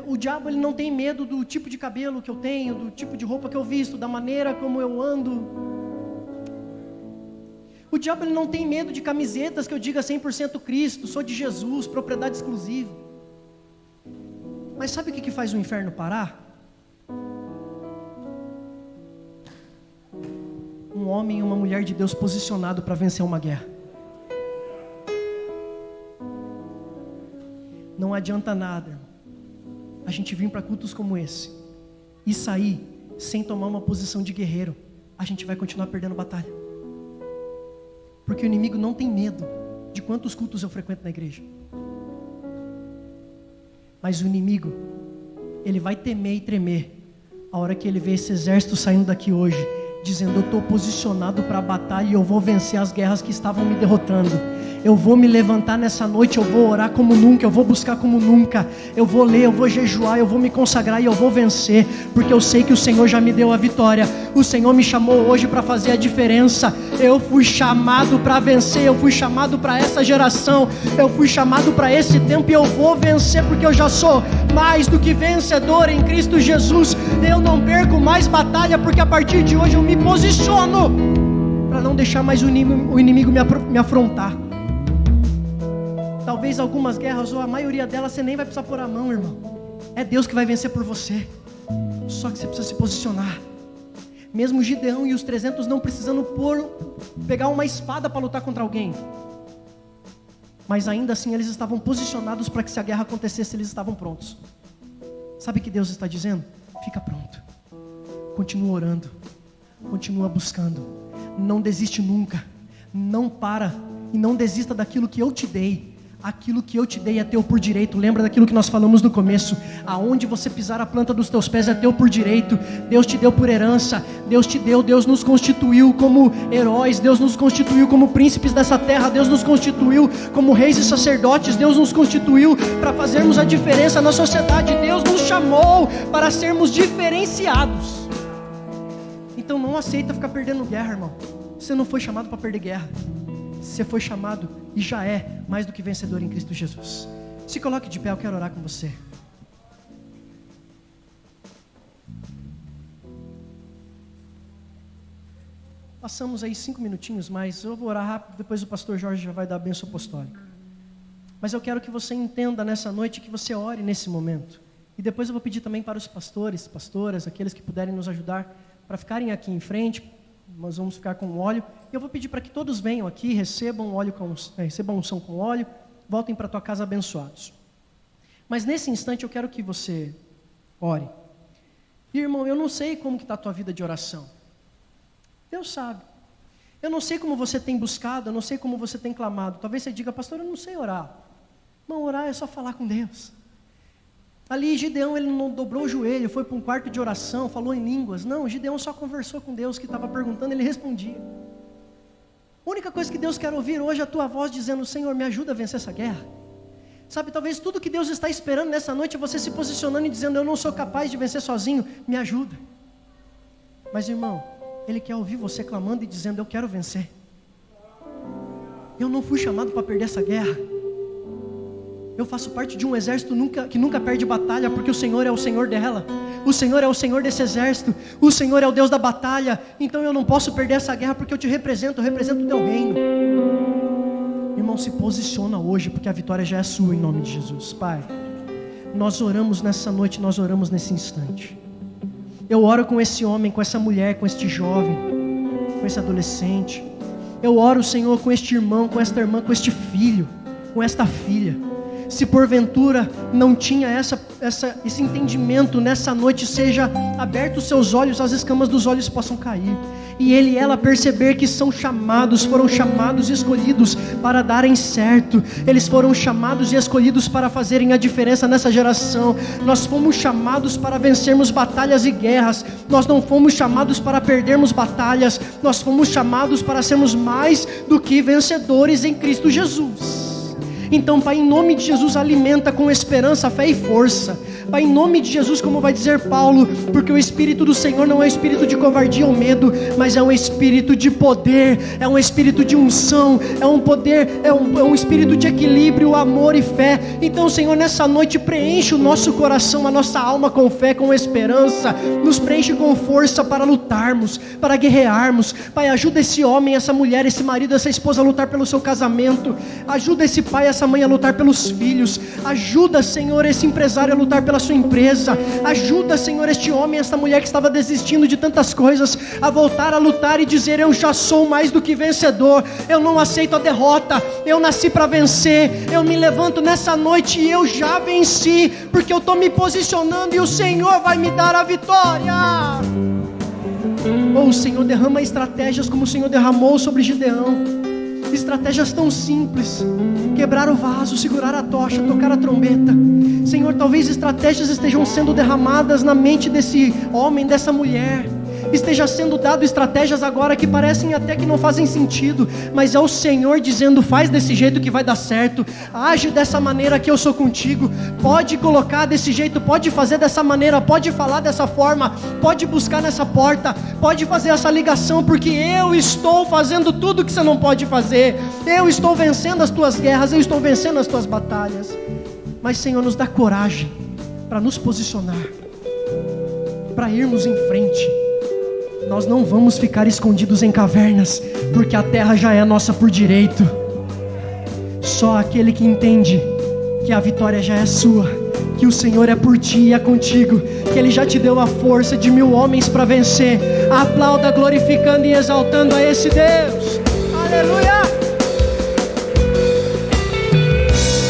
O diabo, ele não tem medo do tipo de cabelo que eu tenho, do tipo de roupa que eu visto, da maneira como eu ando. O diabo, ele não tem medo de camisetas que eu diga 100% Cristo, sou de Jesus, propriedade exclusiva. Mas sabe o que faz o inferno parar? Um homem e uma mulher de Deus posicionado para vencer uma guerra. Não adianta nada a gente vir para cultos como esse e sair sem tomar uma posição de guerreiro. A gente vai continuar perdendo batalha. Porque o inimigo não tem medo de quantos cultos eu frequento na igreja. Mas o inimigo, ele vai temer e tremer a hora que ele vê esse exército saindo daqui hoje, dizendo: eu estou posicionado para a batalha e eu vou vencer as guerras que estavam me derrotando. Eu vou me levantar nessa noite, eu vou orar como nunca, eu vou buscar como nunca, eu vou ler, eu vou jejuar, eu vou me consagrar e eu vou vencer, porque eu sei que o Senhor já me deu a vitória. O Senhor me chamou hoje para fazer a diferença. Eu fui chamado para vencer, eu fui chamado para essa geração, eu fui chamado para esse tempo e eu vou vencer, porque eu já sou mais do que vencedor em Cristo Jesus. Eu não perco mais batalha, porque a partir de hoje eu me posiciono para não deixar mais o inimigo me afrontar. Talvez algumas guerras, ou a maioria delas, você nem vai precisar pôr a mão, irmão. É Deus que vai vencer por você. Só que você precisa se posicionar. Mesmo Gideão e os 300 não precisando pegar uma espada para lutar contra alguém. Mas ainda assim eles estavam posicionados para que, se a guerra acontecesse, eles estavam prontos. Sabe o que Deus está dizendo? Fica pronto. Continua orando. Continua buscando. Não desiste nunca. Não para e não desista daquilo que eu te dei. Aquilo que eu te dei é teu por direito. Lembra daquilo que nós falamos no começo? Aonde você pisar a planta dos teus pés é teu por direito. Deus te deu por herança. Deus te deu, Deus nos constituiu como heróis. Deus nos constituiu como príncipes dessa terra. Deus nos constituiu como reis e sacerdotes. Deus nos constituiu para fazermos a diferença na sociedade. Deus nos chamou para sermos diferenciados. Então não aceita ficar perdendo guerra, irmão. Você não foi chamado para perder guerra. Você foi chamado e já é mais do que vencedor em Cristo Jesus. Se coloque de pé, eu quero orar com você. Passamos aí 5 minutinhos, mas eu vou orar rápido, depois o pastor Jorge já vai dar a bênção apostólica. Mas eu quero que você entenda nessa noite, que você ore nesse momento. E depois eu vou pedir também para os pastores, pastoras, aqueles que puderem nos ajudar, para ficarem aqui em frente. Nós vamos ficar com óleo. E eu vou pedir para que todos venham aqui, recebam unção com óleo, voltem para a tua casa abençoados. Mas nesse instante eu quero que você ore. E, irmão, eu não sei como que está a tua vida de oração. Deus sabe. Eu não sei como você tem buscado, eu não sei como você tem clamado. Talvez você diga, pastor, eu não sei orar. Não, orar é só falar com Deus. Ali Gideão, ele não dobrou o joelho, foi para um quarto de oração, falou em línguas. Não, Gideão só conversou com Deus que estava perguntando, ele respondia. A única coisa que Deus quer ouvir hoje é a tua voz dizendo, Senhor, me ajuda a vencer essa guerra. Sabe, talvez tudo que Deus está esperando nessa noite é você se posicionando e dizendo, eu não sou capaz de vencer sozinho, me ajuda. Mas, irmão, Ele quer ouvir você clamando e dizendo, eu quero vencer. Eu não fui chamado para perder essa guerra. Eu faço parte de um exército que nunca perde batalha, porque o Senhor é o Senhor dela. O Senhor é o Senhor desse exército. O Senhor é o Deus da batalha. Então eu não posso perder essa guerra, porque eu te represento, eu represento o teu reino. Irmão, se posiciona hoje, porque a vitória já é sua, em nome de Jesus. Pai, nós oramos nessa noite, nós oramos nesse instante. Eu oro com esse homem, com essa mulher, com este jovem, com esse adolescente. Eu oro, Senhor, com este irmão, com esta irmã, com este filho, com esta filha. Se porventura não tinha esse entendimento nessa noite, seja aberto os seus olhos, as escamas dos olhos possam cair. E ele e ela perceber que são chamados, foram chamados e escolhidos para darem certo. Eles foram chamados e escolhidos para fazerem a diferença nessa geração. Nós fomos chamados para vencermos batalhas e guerras. Nós não fomos chamados para perdermos batalhas. Nós fomos chamados para sermos mais do que vencedores em Cristo Jesus. Então, Pai, em nome de Jesus, alimenta com esperança, fé e força. Pai, em nome de Jesus, como vai dizer Paulo, porque o Espírito do Senhor não é espírito de covardia ou medo, mas é um espírito de poder, é um espírito de unção, é um poder, é um espírito de equilíbrio, amor e fé. Então, Senhor, nessa noite preenche o nosso coração, a nossa alma com fé, com esperança, nos preenche com força para lutarmos, para guerrearmos. Pai, ajuda esse homem, essa mulher, esse marido, essa esposa a lutar pelo seu casamento. Ajuda esse pai, essa mãe a lutar pelos filhos. Ajuda, Senhor, esse empresário a lutar pela sua empresa. Ajuda, Senhor, este homem, esta mulher que estava desistindo de tantas coisas, a voltar a lutar e dizer, eu já sou mais do que vencedor. Eu não aceito a derrota. Eu nasci para vencer. Eu me levanto nessa noite e eu já venci, porque eu estou me posicionando e o Senhor vai me dar a vitória. Oh, Senhor, derrama estratégias como o Senhor derramou sobre Gideão. Estratégias tão simples: quebrar o vaso, segurar a tocha, tocar a trombeta. Senhor, talvez estratégias estejam sendo derramadas na mente desse homem, dessa mulher. Esteja sendo dado estratégias agora que parecem até que não fazem sentido, mas é o Senhor dizendo, faz desse jeito que vai dar certo, age dessa maneira que eu sou contigo, pode colocar desse jeito, pode fazer dessa maneira, pode falar dessa forma, pode buscar nessa porta, pode fazer essa ligação, porque eu estou fazendo tudo que você não pode fazer. Eu estou vencendo as tuas guerras, eu estou vencendo as tuas batalhas. Mas, Senhor, nos dá coragem para nos posicionar, para irmos em frente. Nós não vamos ficar escondidos em cavernas, porque a terra já é nossa por direito. Só aquele que entende que a vitória já é sua, que o Senhor é por ti e é contigo, que Ele já te deu a força de 1000 homens para vencer. Aplauda glorificando e exaltando a esse Deus. Aleluia!